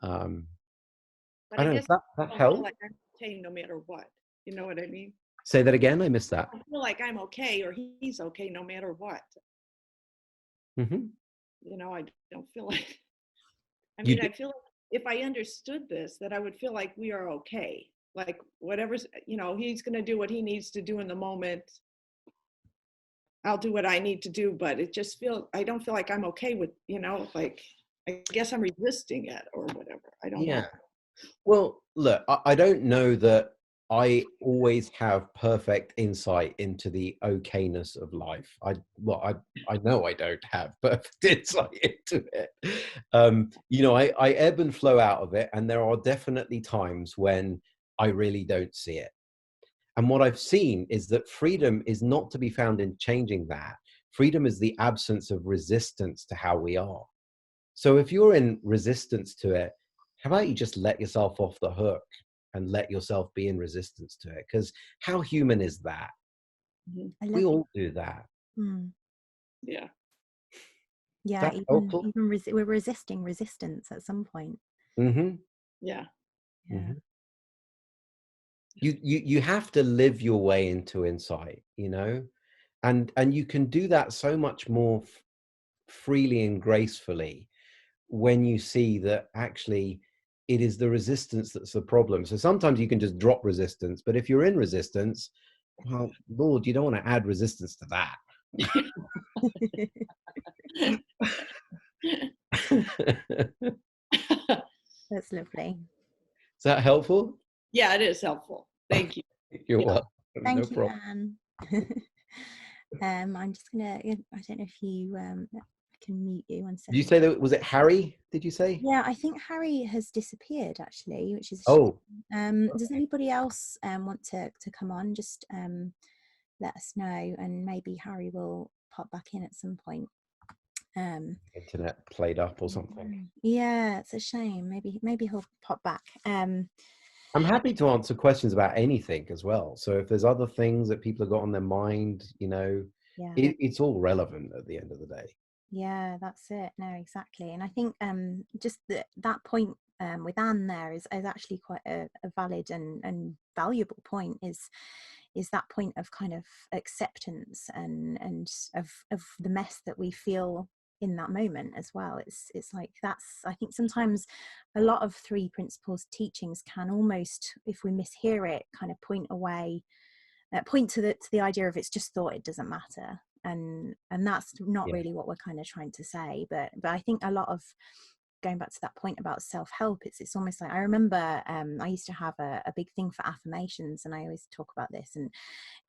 But I I don't know. guess Does I that don't feel help? like I'm okay no matter what. You know what I mean? Say that again. I missed that. I feel like I'm okay or he's okay no matter what. Hmm. You know, I don't feel like, I You mean, do, I feel like if I understood this, that I would feel like we are okay. Like whatever's, you know, he's going to do what he needs to do in the moment. I'll do what I need to do, but it just feels, I don't feel like I'm okay with, you know, like, I guess I'm resisting it or whatever. I don't know. yeah. Well, look, I don't know that I always have perfect insight into the okayness of life. I know I don't have perfect insight into it. You know, I ebb and flow out of it, and there are definitely times when I really don't see it. And what I've seen is that freedom is not to be found in changing that. Freedom is the absence of resistance to how we are. So if you're in resistance to it, how about you just let yourself off the hook and let yourself be in resistance to it? Because how human is that? Mhm. I We love all do that. mm. Yeah. Is Yeah, that helpful? we're resisting resistance at some point. Mm-hmm. Yeah. Yeah. Mm-hmm. You have to live your way into insight, you know, and you can do that so much more freely and gracefully when you see that actually it is the resistance that's the problem. So sometimes you can just drop resistance, but if you're in resistance, well, Lord, you don't want to add resistance to that. Is That's lovely. that helpful? Yeah, it is helpful. Thank you. You're Yeah. welcome. No Thank you, problem. Anne. I'm just gonna. I don't know if you. I can mute you one Did you second. say that, was it Harry? Did you say? Yeah, I think Harry has disappeared actually, which is a shame. Oh, Does anybody else want to come on? Just let us know, and maybe Harry will pop back in at some point. internet played up or something. Yeah, it's a shame. Maybe he'll pop back. I'm happy to answer questions about anything as well. So if there's other things that people have got on their mind, you know, Yeah. it's all relevant at the end of the day. Yeah, that's it. No, exactly. And I think just that point with Anne there is actually quite a valid and valuable point, is that point of kind of acceptance and of the mess that we feel in that moment as well. It's like that's, I think sometimes a lot of three principles teachings can almost, if we mishear it, kind of point away point to the idea of it's just thought, it doesn't matter, and that's not Yeah. really what we're kind of trying to say. But I think a lot of, going back to that point about self-help, it's almost like, I remember I used to have a big thing for affirmations, and I always talk about this, and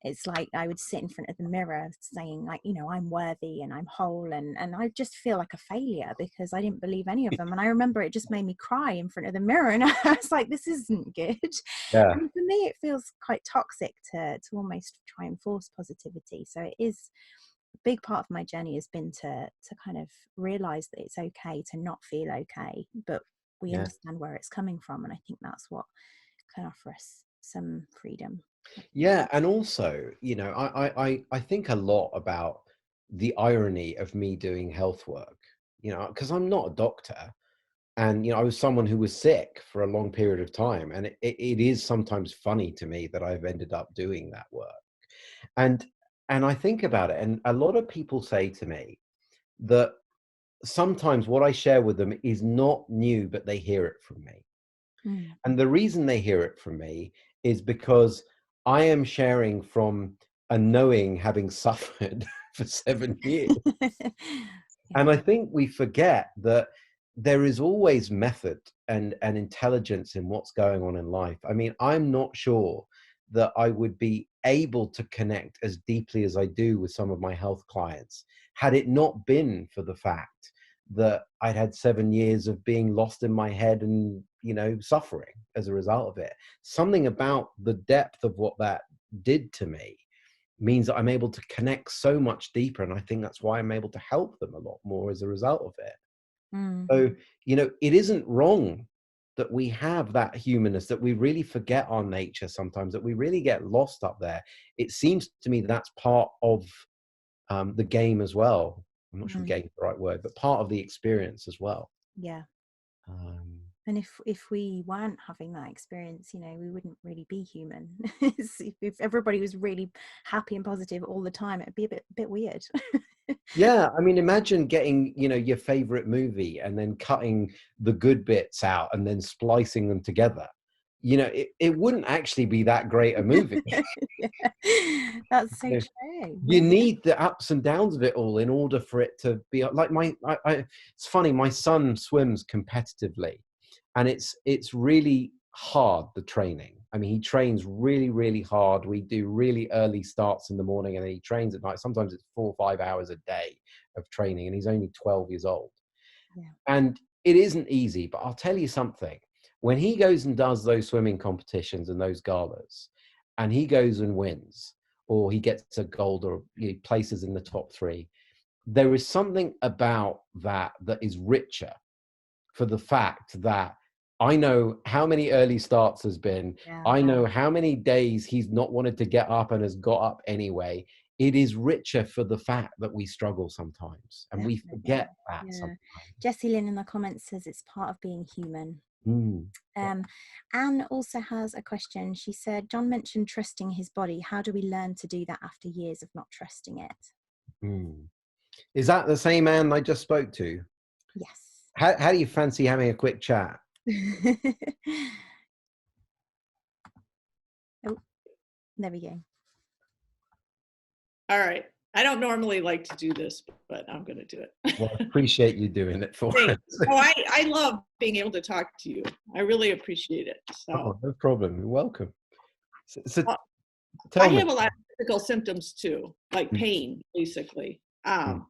it's like I would sit in front of the mirror saying, like, you know, I'm worthy and I'm whole, and I just feel like a failure because I didn't believe any of them. And I remember it just made me cry in front of the mirror, and I was like, this isn't good. Yeah. And for me it feels quite toxic to almost try and force positivity. So it is a big part of my journey, has been to kind of realize that it's okay to not feel okay, but we Yeah. understand where it's coming from, and I think that's what can offer us some freedom. Yeah, and also, you know, I think a lot about the irony of me doing health work, you know, because I'm not a doctor, and you know, I was someone who was sick for a long period of time, and it is sometimes funny to me that I've ended up doing that work, and I think about it, and a lot of people say to me that sometimes what I share with them is not new, but they hear it from me. Mm. And the reason they hear it from me is because I am sharing from a knowing, having suffered for 7 years. Yeah. And I think we forget that there is always method and intelligence in what's going on in life. I mean, I'm not sure that I would be able to connect as deeply as I do with some of my health clients had it not been for the fact that I'd had 7 years of being lost in my head and, you know, suffering as a result of it. Something about the depth of what that did to me means that I'm able to connect so much deeper. And I think that's why I'm able to help them a lot more as a result of it. Mm. So, you know, it isn't wrong that we have that humanness, that we really forget our nature sometimes, that we really get lost up there. It seems to me that's part of the game as well. I'm not sure Mm. game is the right word, but part of the experience as well. Yeah. Um, And if we weren't having that experience, you know, we wouldn't really be human. If everybody was really happy and positive all the time, it'd be a bit weird. yeah, I mean, imagine getting, you know, your favorite movie and then cutting the good bits out and then splicing them together. You know, it wouldn't actually be that great a movie. Yeah. That's so You know, true. you Yeah. need the ups and downs of it all in order for it to be like it's funny, my son swims competitively, and it's really hard, the training. I mean, he trains really, really hard. We do really early starts in the morning, and then he trains at night. Sometimes it's 4 or 5 hours a day of training, and he's only 12 years old. Yeah. And it isn't easy, but I'll tell you something. When he goes and does those swimming competitions and those galas, and he goes and wins, or he gets a gold, or he places in the top 3, there is something about that that is richer, for the fact that I know how many early starts has been. Yeah. I know how many days he's not wanted to get up and has got up anyway. It is richer for the fact that we struggle sometimes, and we Definitely. forget that Yeah. sometimes. Jessie Lynn in the comments says it's part of being human. Mm. Anne also has a question. She said, John mentioned trusting his body. How do we learn to do that after years of not trusting it? Mm. Is that the same man I just spoke to? Yes. How do you fancy having a quick chat? Oh, there we go. All right. I don't normally like to do this, but I'm going to do it. Well, I appreciate you doing it for Thanks. us. Oh, I love being able to talk to you. I really appreciate it. So Oh, no problem. You're welcome. So I tell me. have a lot of physical symptoms too, like Mm, pain, basically. mm,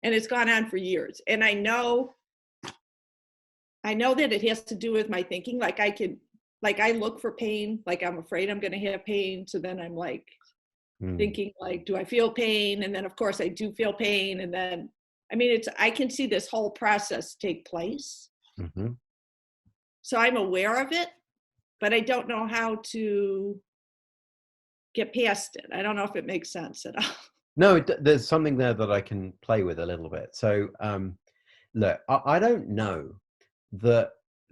And it's gone on for years. And I know that it has to do with my thinking. Like I look for pain, like I'm afraid I'm going to have pain. So then I'm like mm, thinking like, do I feel pain? And then of course I do feel pain. And then, I mean, I can see this whole process take place. mhm. So I'm aware of it, but I don't know how to get past it. I don't know if it makes sense at all. No, there's something there that I can play with a little bit. So, look, I don't know that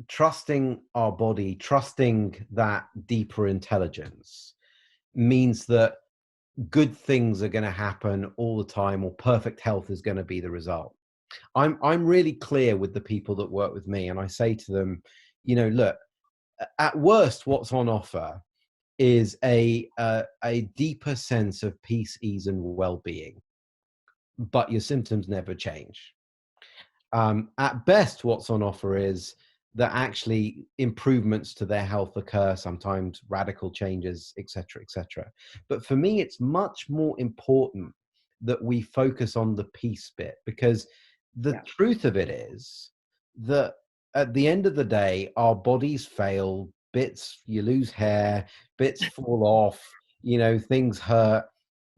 trusting our body, trusting that deeper intelligence means that good things are going to happen all the time, or perfect health is going to be the result. I'm really clear with the people that work with me, and I say to them, you know, look, at worst, what's on offer is a deeper sense of peace, ease, and well-being, but your symptoms never change. At best, what's on offer is that actually improvements to their health occur, sometimes radical changes, etc., etc. But for me, it's much more important that we focus on the peace bit, because the truth of it is that at the end of the day, our bodies fail, bits, you lose hair, bits fall off, you know, things hurt.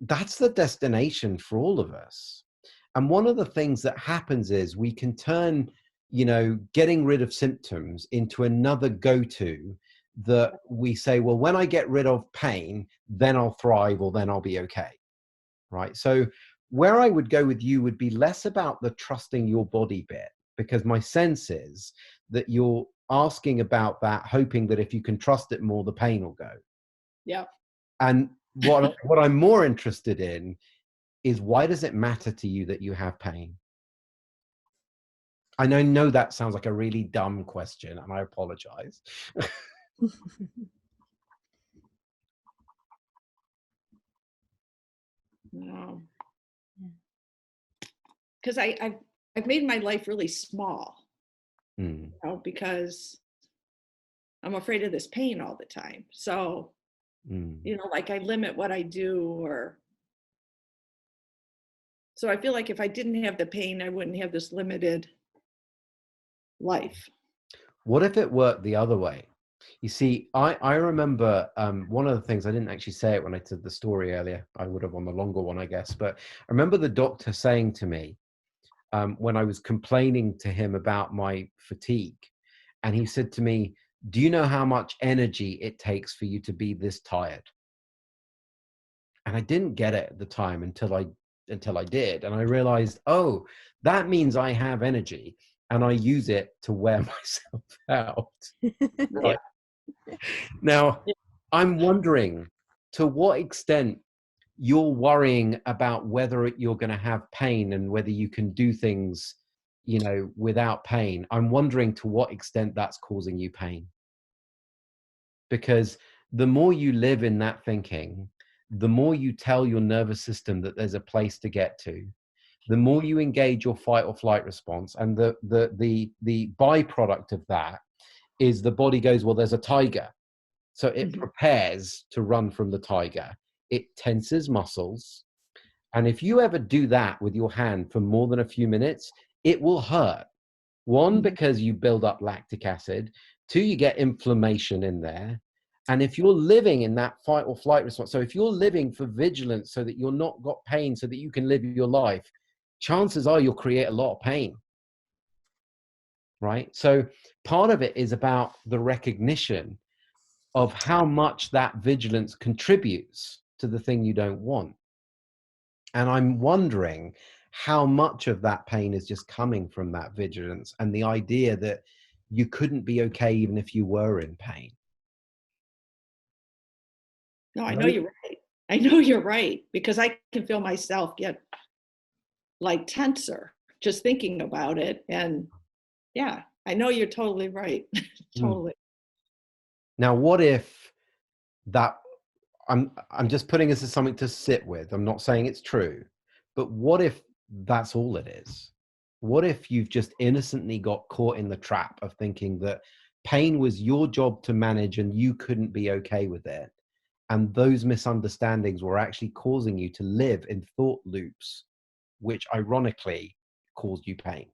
That's the destination for all of us. And one of the things that happens is we can turn, you know, getting rid of symptoms into another go-to, that we say, well, when I get rid of pain, then I'll thrive, or then I'll be okay. Right. So where I would go with you would be less about the trusting your body bit, because my sense is that you're asking about that, hoping that if you can trust it more, the pain will go. Yeah. And what I'm more interested in is, why does it matter to you that you have pain? And I know that sounds like a really dumb question, and I apologize. No. Because I've made my life really small, you know, because I'm afraid of this pain all the time. So, you know, like I limit what I do, or so I feel like if I didn't have the pain, I wouldn't have this limited life. What if it worked the other way? You see, I remember one of the things, I didn't actually say it when I told the story earlier. I would have on the longer one, I guess. But I remember the doctor saying to me, when I was complaining to him about my fatigue, and he said to me, do you know how much energy it takes for you to be this tired? And I didn't get it at the time until I did. And I realized, oh, that means I have energy, and I use it to wear myself out. Right. Now, I'm wondering to what extent you're worrying about whether you're going to have pain and whether you can do things, you know, without pain. I'm wondering to what extent that's causing you pain. Because the more you live in that thinking, the more you tell your nervous system that there's a place to get to, the more you engage your fight or flight response. And the byproduct of that is the body goes, well, there's a tiger. So it prepares to run from the tiger. It tenses muscles. And if you ever do that with your hand for more than a few minutes, it will hurt. One, because you build up lactic acid. Two, you get inflammation in there. And if you're living in that fight or flight response, so if you're living for vigilance so that you're not got pain so that you can live your life, chances are you'll create a lot of pain. Right? So part of it is about the recognition of how much that vigilance contributes to the thing you don't want. And I'm wondering how much of that pain is just coming from that vigilance and the idea that you couldn't be okay even if you were in pain. No, I know you're right. I know you're right, because I can feel myself get like tenser just thinking about it. And yeah, I know you're totally right. Totally. Now, what if that, I'm just putting this as something to sit with. I'm not saying it's true, but what if that's all it is? What if you've just innocently got caught in the trap of thinking that pain was your job to manage and you couldn't be okay with it? And those misunderstandings were actually causing you to live in thought loops, which ironically caused you pain.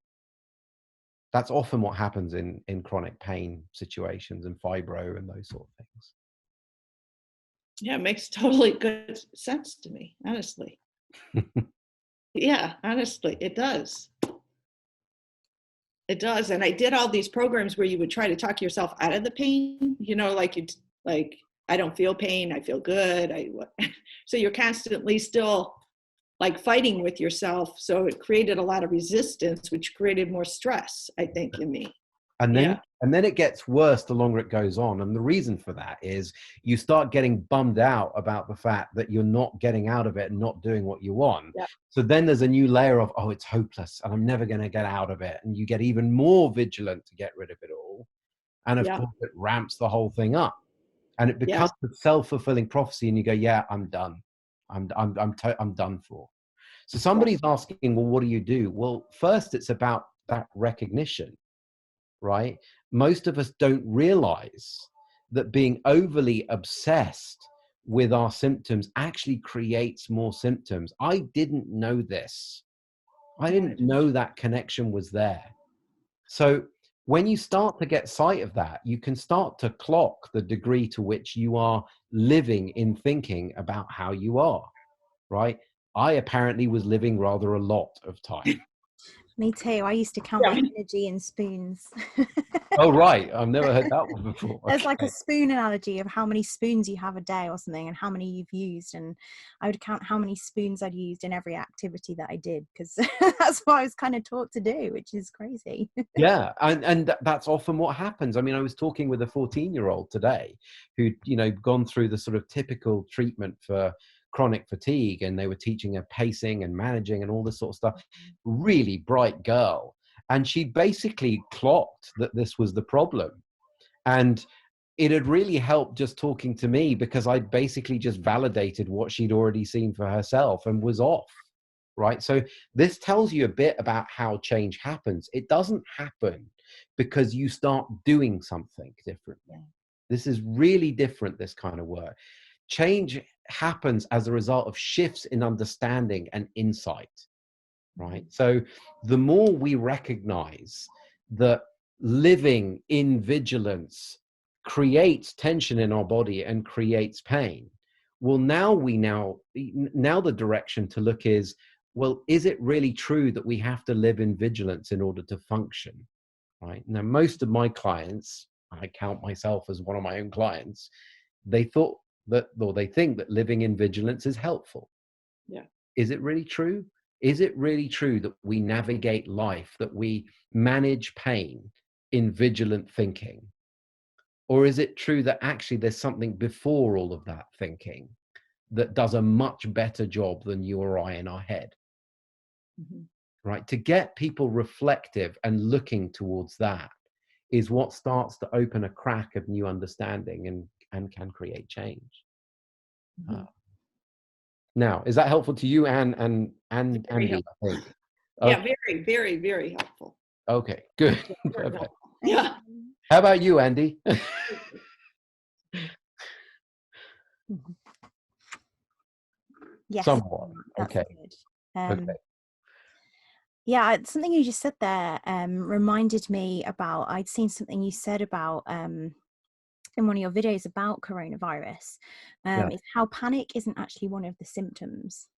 That's often what happens in chronic pain situations and fibro and those sort of things. Yeah, it makes totally good sense to me, honestly. Yeah, honestly, it does. It does. And I did all these programs where you would try to talk yourself out of the pain, you know, like, I don't feel pain, I feel good. So you're constantly still like fighting with yourself. So it created a lot of resistance, which created more stress, I think, in me. And then it gets worse the longer it goes on. And the reason for that is you start getting bummed out about the fact that you're not getting out of it and not doing what you want. Yeah. So then there's a new layer of, oh, it's hopeless and I'm never going to get out of it. And you get even more vigilant to get rid of it all. And of course, it ramps the whole thing up. and it becomes Yes. a self-fulfilling prophecy, and you go, yeah, I'm done. I'm done for. So somebody's asking, well, what do you do? Well, first, it's about that recognition, right? Most of us don't realize that being overly obsessed with our symptoms actually creates more symptoms. I didn't know this. I didn't know that connection was there. So when you start to get sight of that, you can start to clock the degree to which you are living in thinking about how you are, right? I apparently was living rather a lot of time. Me too. I used to count my energy in spoons. Oh, right. I've never heard that one before. There's like a Okay. spoon analogy of how many spoons you have a day or something and how many you've used. And I would count how many spoons I'd used in every activity that I did, because that's what I was kind of taught to do, which is crazy. Yeah. And that's often what happens. I mean, I was talking with a 14-year-old today who'd, gone through the sort of typical treatment for chronic fatigue, and they were teaching her pacing and managing and all this sort of stuff. Really bright girl. And she basically clocked that this was the problem. And it had really helped just talking to me, because I basically just validated what she'd already seen for herself and was off. Right. So this tells you a bit about how change happens. It doesn't happen because you start doing something differently. This is really different, this kind of work. Change happens as a result of shifts in understanding and insight. Right. So the more we recognize that living in vigilance creates tension in our body and creates pain, well, now the direction to look is, well, is it really true that we have to live in vigilance in order to function? Right. Now, most of my clients, I count myself as one of my own clients, they think that living in vigilance is helpful. Yeah. Is it really true? Is it really true that we navigate life, that we manage pain in vigilant thinking? Or is it true that actually there's something before all of that thinking that does a much better job than you or I in our head? Mm-hmm. Right? To get people reflective and looking towards that is what starts to open a crack of new understanding and can create change. Mm-hmm. Now, is that helpful to you and Andy, I think? Yeah, very, very, very helpful. Okay, good. Very Okay. Yeah. How about you, Andy? Yes. Somewhat. That's Okay. good. Okay. Yeah, something you just said there reminded me about, I'd seen something you said about in one of your videos about coronavirus, Yeah. is how panic isn't actually one of the symptoms.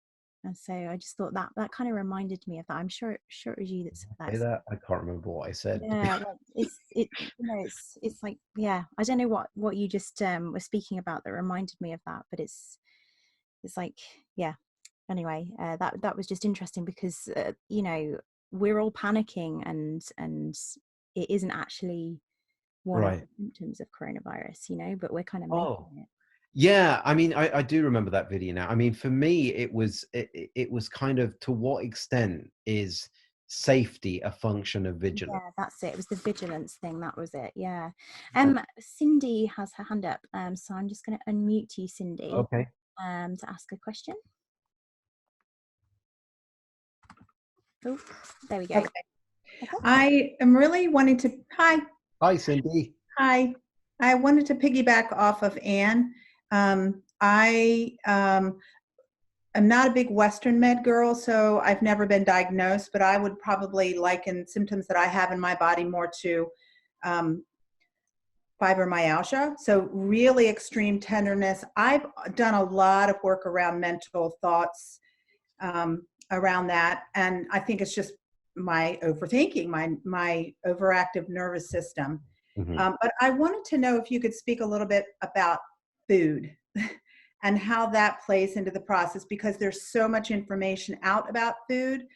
And so I just thought that kind of reminded me of that. I'm sure it was you that said that. Say that? I can't remember what I said. Yeah, like it's like, yeah, I don't know what you just were speaking about that reminded me of that, but it's like, yeah. Anyway, that was just interesting because we're all panicking and it isn't actually one of Right. the symptoms of coronavirus, but we're kind of Oh, making it. yeah. I mean, I do remember that video now. I mean, for me, it was kind of, to what extent is safety a function of vigilance? Yeah, that's it. It was the vigilance thing. That was it. Yeah. Oh, Cindy has her hand up. So I'm just going to unmute you, Cindy, okay. to ask a question. Oh, there we go. Okay. Okay. I am really wanting to, Hi, Cindy. hi. I wanted to piggyback off of Anne. I am not a big Western med girl, so I've never been diagnosed, but I would probably liken symptoms that I have in my body more to fibromyalgia. So really extreme tenderness. I've done a lot of work around mental thoughts around that, and I think it's just my overthinking, my overactive nervous system. Mm-hmm. But I wanted to know if you could speak a little bit about food and how that plays into the process, because there's so much information out about food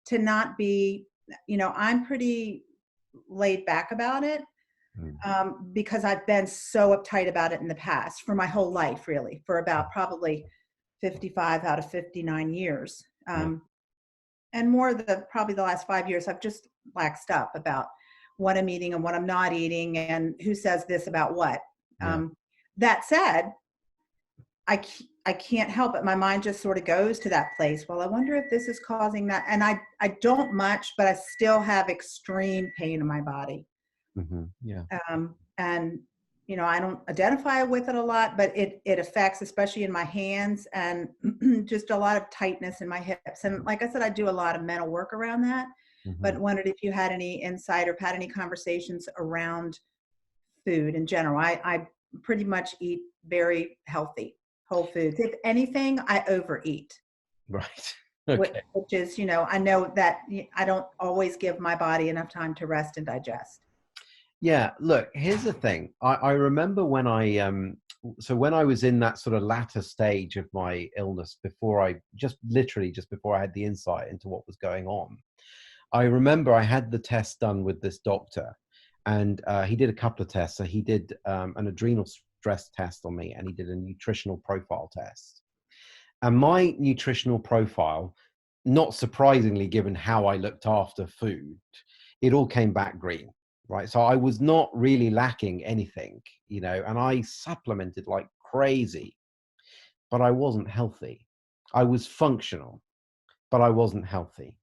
to not be, I'm pretty laid back about it because I've been so uptight about it in the past for my whole life, really, for about probably 55 out of 59 years. And more probably the last 5 years, I've just laxed up about what I'm eating and what I'm not eating and who says this about what. that said, I can't help it. My mind just sort of goes to that place. Well, I wonder if this is causing that. And I don't much, but I still have extreme pain in my body. Yeah. And, you know, I don't identify with it a lot, but it affects, especially in my hands, and just a lot of tightness in my hips. And like I said, I do a lot of mental work around that, but wondered if you had any insight or had any conversations around food in general. I pretty much eat very healthy, whole foods. If anything, I overeat. Right. Okay. Which is, you know, I know that I don't always give my body enough time to rest and digest. Yeah, look, here's the thing. I remember when so when I was in that sort of latter stage of my illness, literally just before I had the insight into what was going on, I remember I had the test done with this doctor, and he did a couple of tests. So he did an adrenal stress test on me, and he did a nutritional profile test. And my nutritional profile, not surprisingly, given how I looked after food, it all came back green. Right. So I was not really lacking anything, you know, and I supplemented like crazy, but I wasn't healthy. I was functional, but I wasn't healthy.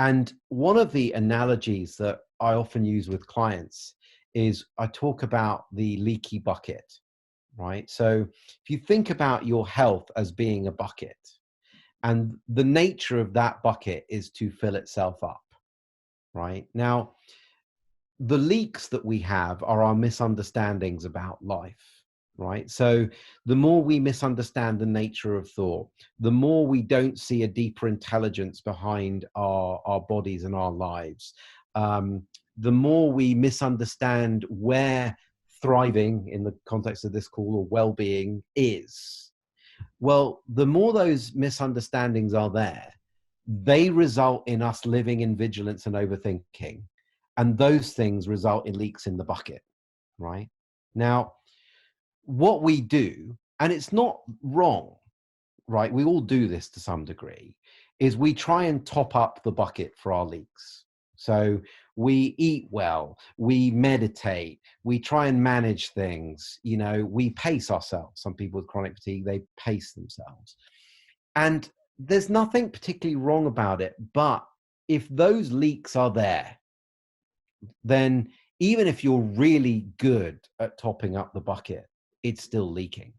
And one of the analogies that I often use with clients is I talk about the leaky bucket, right? So if you think about your health as being a bucket, and the nature of that bucket is to fill itself up, right? Now, the leaks that we have are our misunderstandings about life, right? So the more we misunderstand the nature of thought, the more we don't see a deeper intelligence behind our bodies and our lives, the more we misunderstand where thriving, in the context of this call, or well-being is. Well, the more those misunderstandings are there, they result in us living in vigilance and overthinking. And those things result in leaks in the bucket, right? Now, what we do, and it's not wrong, right? We all do this to some degree, is we try and top up the bucket for our leaks. So we eat well, we meditate, we try and manage things, you know, we pace ourselves. Some people with chronic fatigue, they pace themselves. And there's nothing particularly wrong about it. But if those leaks are there, then even if you're really good at topping up the bucket, it's still leaking.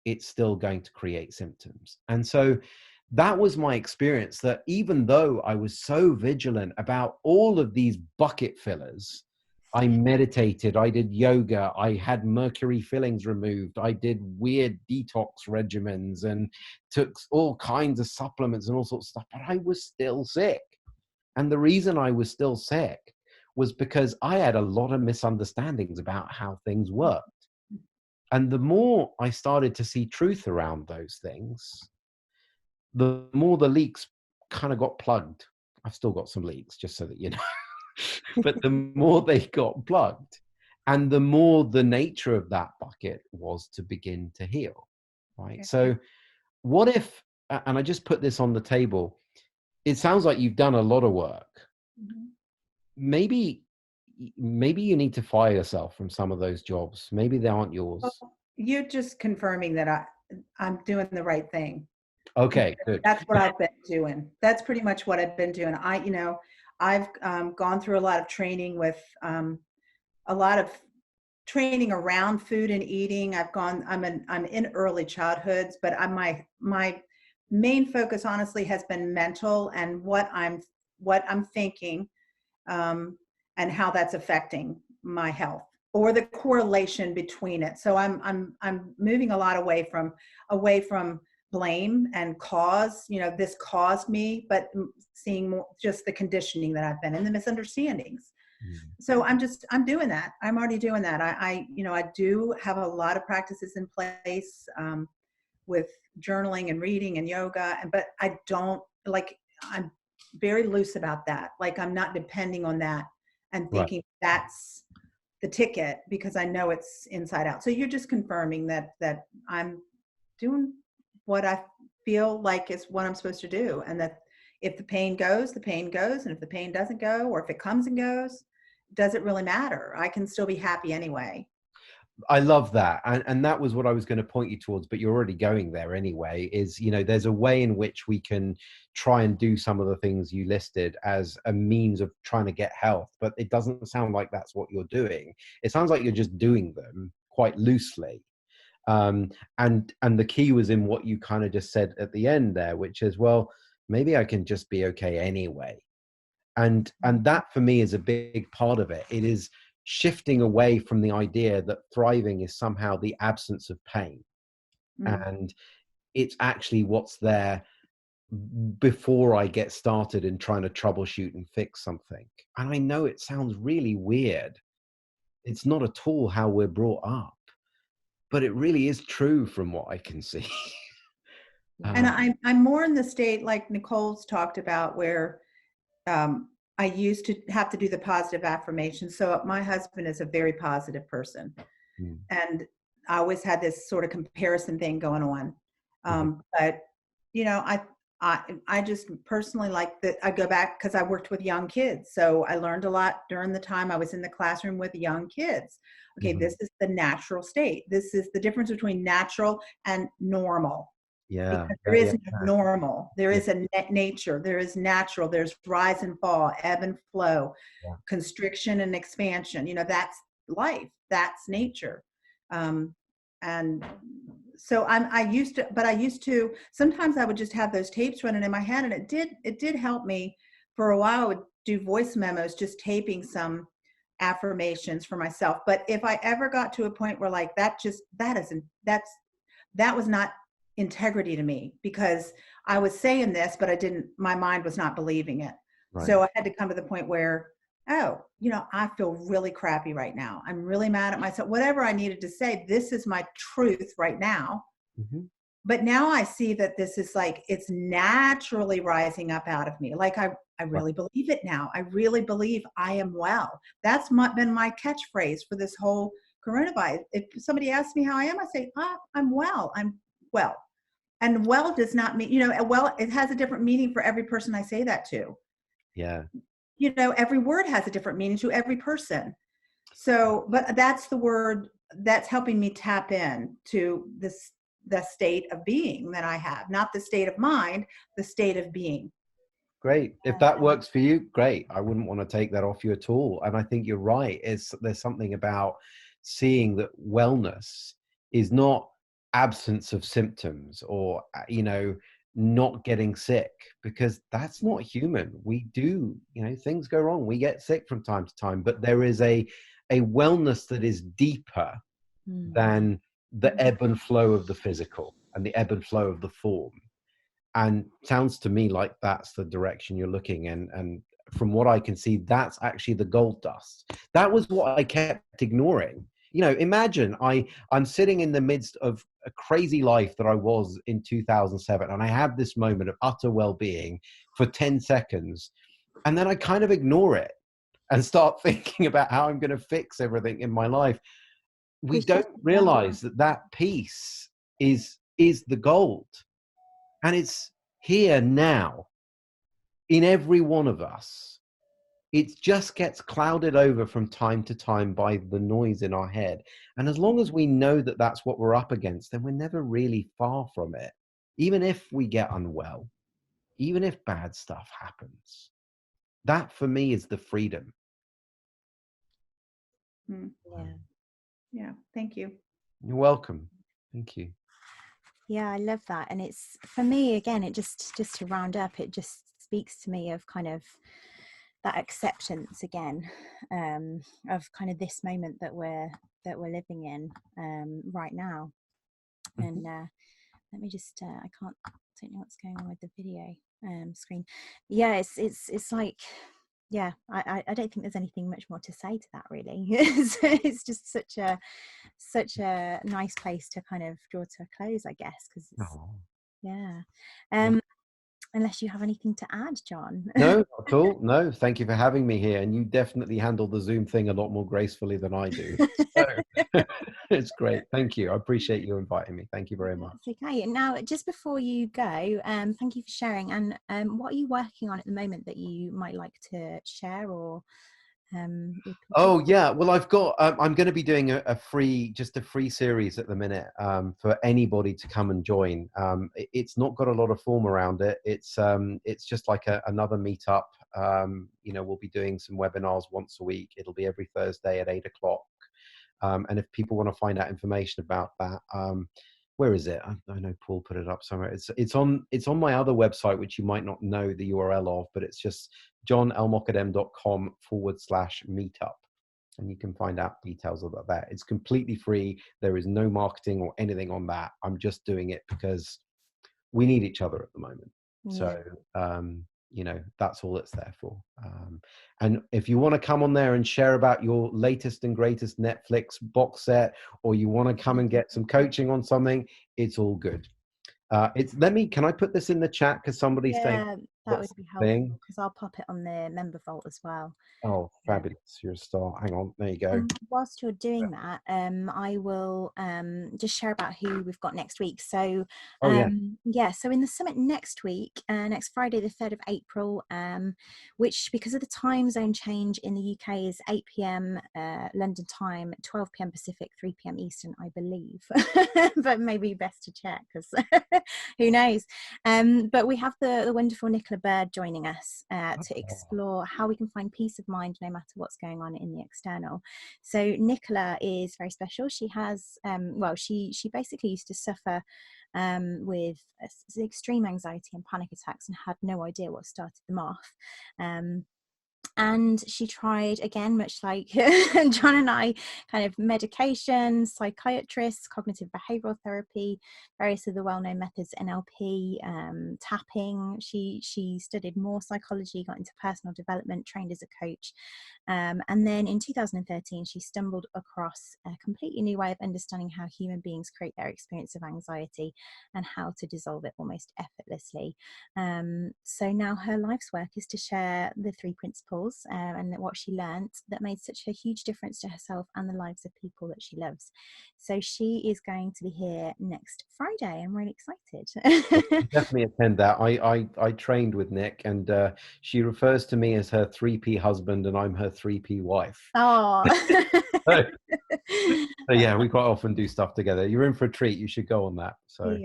It's still going to create symptoms. And so that was my experience, that even though I was so vigilant about all of these bucket fillers, I meditated, I did yoga, I had mercury fillings removed, I did weird detox regimens and took all kinds of supplements and all sorts of stuff, but I was still sick. And the reason I was still sick was because I had a lot of misunderstandings about how things worked. And the more I started to see truth around those things, the more the leaks kind of got plugged. I've still got some leaks, just so that you know. But the more they got plugged, and the more the nature of that bucket was to begin to heal, right? Okay. So what if, and I just put this on the table, it sounds like you've done a lot of work. Maybe you need to fire yourself from some of those jobs. Maybe they aren't yours. Well, you're just confirming that I'm doing the right thing. Okay, good. That's what I've been doing. That's pretty much what I've been doing. I've gone through a lot of training with a lot of training around food and eating. I'm in early childhoods, but my main focus honestly has been mental and what I'm thinking, and how that's affecting my health, or the correlation between it. So I'm moving a lot away from blame and cause, you know, this caused me, but seeing more just the conditioning that I've been in, the misunderstandings. So I'm doing that. I'm already doing that. I do have a lot of practices in place, with journaling and reading and yoga, but I don't I'm very loose about that. Like, I'm not depending on that and thinking that's the ticket, because I know it's inside out. So you're just confirming that I'm doing what I feel like is what I'm supposed to do. And that if the pain goes, the pain goes. And if the pain doesn't go, or if it comes and goes, does it really matter? I can still be happy anyway. I love that. And that was what I was going to point you towards, but you're already going there anyway, is, you know, there's a way in which we can try and do some of the things you listed as a means of trying to get health, but it doesn't sound like that's what you're doing. It sounds like you're just doing them quite loosely. And the key was in what you kind of just said at the end there, which is, well, maybe I can just be okay anyway. And that for me is a big part of it. It is shifting away from the idea that thriving is somehow the absence of pain. And it's actually what's there before I get started in trying to troubleshoot and fix something. And I know it sounds really weird. It's not at all how we're brought up, but it really is true from what I can see. And I'm more in the state like Nicole's talked about, where I used to have to do the positive affirmation. So my husband is a very positive person. And I always had this sort of comparison thing going on. But, you know, I just personally like that. I go back because I worked with young kids. So I learned a lot during the time I was in the classroom with young kids. Okay, this is the natural state. This is the difference between natural and normal. Yeah. Because there is no normal. There is a nature. There is natural. There's rise and fall, ebb and flow, constriction and expansion. You know, that's life. That's nature. And so I used to, sometimes I would just have those tapes running in my head, and it did help me for a while. I would do voice memos, just taping some affirmations for myself. But if I ever got to a point where like that was not integrity to me, because I was saying this, but my mind was not believing it. Right. So I had to come to the point where, oh, you know, I feel really crappy right now. I'm really mad at myself. Whatever I needed to say, this is my truth right now. But now I see that this is like, it's naturally rising up out of me. Like I really believe it now. I really believe I am well. That's been my catchphrase for this whole coronavirus. If somebody asks me how I am, I say, I'm well. I'm well. And well does not mean, you know, well, it has a different meaning for every person I say that to. Yeah. You know, every word has a different meaning to every person. So, but that's the word that's helping me tap in to the state of being that I have, not the state of mind, the state of being. Great. If that works for you, great. I wouldn't want to take that off you at all. And I think you're right. There's something about seeing that wellness is not absence of symptoms or, you know, not getting sick, because that's not human. We do, you know, things go wrong. We get sick from time to time, but there is a wellness that is deeper than the ebb and flow of the physical and the ebb and flow of the form. And sounds to me like that's the direction you're looking in. And from what I can see, that's actually the gold dust. That was what I kept ignoring. You know, imagine I'm sitting in the midst of a crazy life that I was in 2007, and I had this moment of utter well-being for 10 seconds, and then I kind of ignore it and start thinking about how I'm going to fix everything in my life. We don't realize that peace is the gold, and it's here now in every one of us. It just gets clouded over from time to time by the noise in our head. And as long as we know that that's what we're up against, then we're never really far from it. Even if we get unwell, even if bad stuff happens, that for me is the freedom. Yeah. Thank you. You're welcome. Thank you. Yeah, I love that. And it's, for me, again, it just to round up, it just speaks to me of kind of that acceptance again, of kind of this moment that we're living in right now. And let me just I don't know what's going on with the video screen. Yeah, it's like, yeah, I don't think there's anything much more to say to that, really. It's just such a nice place to kind of draw to a close, I guess, because unless you have anything to add, John. No, not at all. No, thank you for having me here. And you definitely handle the Zoom thing a lot more gracefully than I do. So, it's great. Thank you. I appreciate you inviting me. Thank you very much. That's okay. And now, just before you go, thank you for sharing. And what are you working on at the moment that you might like to share or with people? Oh yeah, well I've got. I'm going to be doing a free series at the minute for anybody to come and join. It's not got a lot of form around it. It's just like another meetup. We'll be doing some webinars once a week. It'll be every Thursday at 8 o'clock. And if people want to find out information about that, where is it? I know Paul put it up somewhere. It's on my other website, which you might not know the URL of, but it's just johnelmokadem.com/meetup. And you can find out details about that. It's completely free. There is no marketing or anything on that. I'm just doing it because we need each other at the moment. Yeah. So, that's all it's there for. And if you want to come on there and share about your latest and greatest Netflix box set, or you want to come and get some coaching on something, it's all good. Can I put this in the chat? Because somebody's saying, Yeah, that would be helpful, because I'll pop it on the member vault as well. Oh, fabulous. You're a star. Hang on. There you go. And whilst you're doing that, I will just share about who we've got next week. So, so in the summit next week, next Friday, the 3rd of April, which because of the time zone change in the UK is 8 p.m. London time, 12 p.m. Pacific, 3 p.m. Eastern, I believe. But maybe best to check, because who knows. But we have the wonderful Nicola Bird joining us to explore how we can find peace of mind no matter what's going on in the external. So Nicola is very special. She has she basically used to suffer with extreme anxiety and panic attacks and had no idea what started them off. And she tried, again, much like John and I, kind of medication, psychiatrists, cognitive behavioral therapy, various of the well-known methods, NLP, tapping. She studied more psychology, got into personal development, trained as a coach. And then in 2013, she stumbled across a completely new way of understanding how human beings create their experience of anxiety and how to dissolve it almost effortlessly. So now her life's work is to share the 3 principles and what she learned that made such a huge difference to herself and the lives of people that she loves. So she is going to be here next Friday. I'm really excited. Definitely attend that. I trained with Nick, and she refers to me as her 3P husband, and I'm her 3P wife. Oh. So yeah, we quite often do stuff together. You're in for a treat. You should go on that. So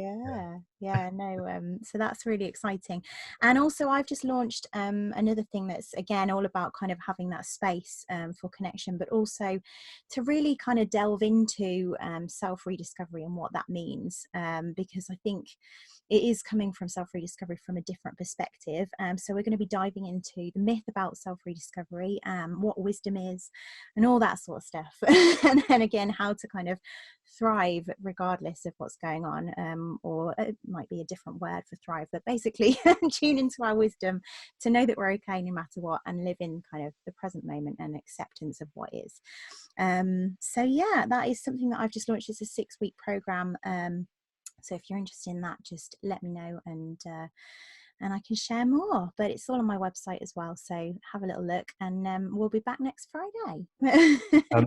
so that's really exciting. And also I've just launched another thing that's again all about kind of having that space for connection, but also to really kind of delve into self-rediscovery and what that means, because I think it is coming from self-rediscovery from a different perspective. So we're going to be diving into the myth about self-rediscovery, what wisdom is and all that sort of stuff. And then again, how to kind of thrive regardless of what's going on, or it might be a different word for thrive, but basically tune into our wisdom to know that we're okay no matter what, and live in kind of the present moment and acceptance of what is. So yeah, that is something that I've just launched. It's a 6-week program. So if you're interested in that, just let me know, and I can share more. But it's all on my website as well, so have a little look, and we'll be back next Friday.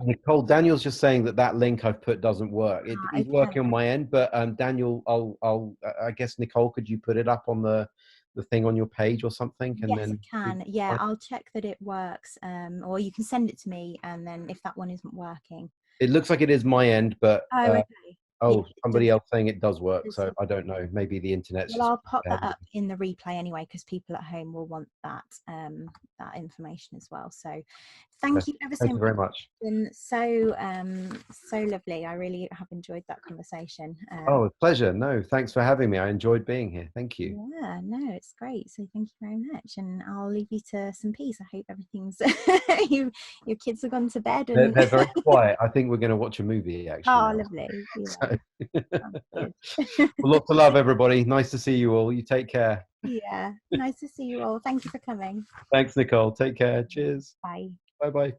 Nicole, Daniel's just saying that link I've put doesn't work. It's working on my end, but Daniel, I guess, Nicole, could you put it up on the thing on your page or something? And yes, then I can. Yeah, I'll check that it works, or you can send it to me, and then if that one isn't working. It looks like it is my end, but okay. Somebody else saying it does work, so I don't know. Maybe the internet's well, I'll pop that up in the replay anyway, because people at home will want that that information as well. So thank you ever so much. Very much. It's been so lovely. I really have enjoyed that conversation. A pleasure. No, thanks for having me. I enjoyed being here. Thank you. Yeah, no, it's great. So thank you very much, and I'll leave you to some peace. I hope everything's your kids have gone to bed, and they're very quiet. I think we're going to watch a movie actually. Oh, lovely. Yeah. So, well, lots of love, everybody. Nice to see you all. You take care. Yeah, nice to see you all. Thank you for coming. Thanks, Nicole. Take care. Cheers. Bye. Bye.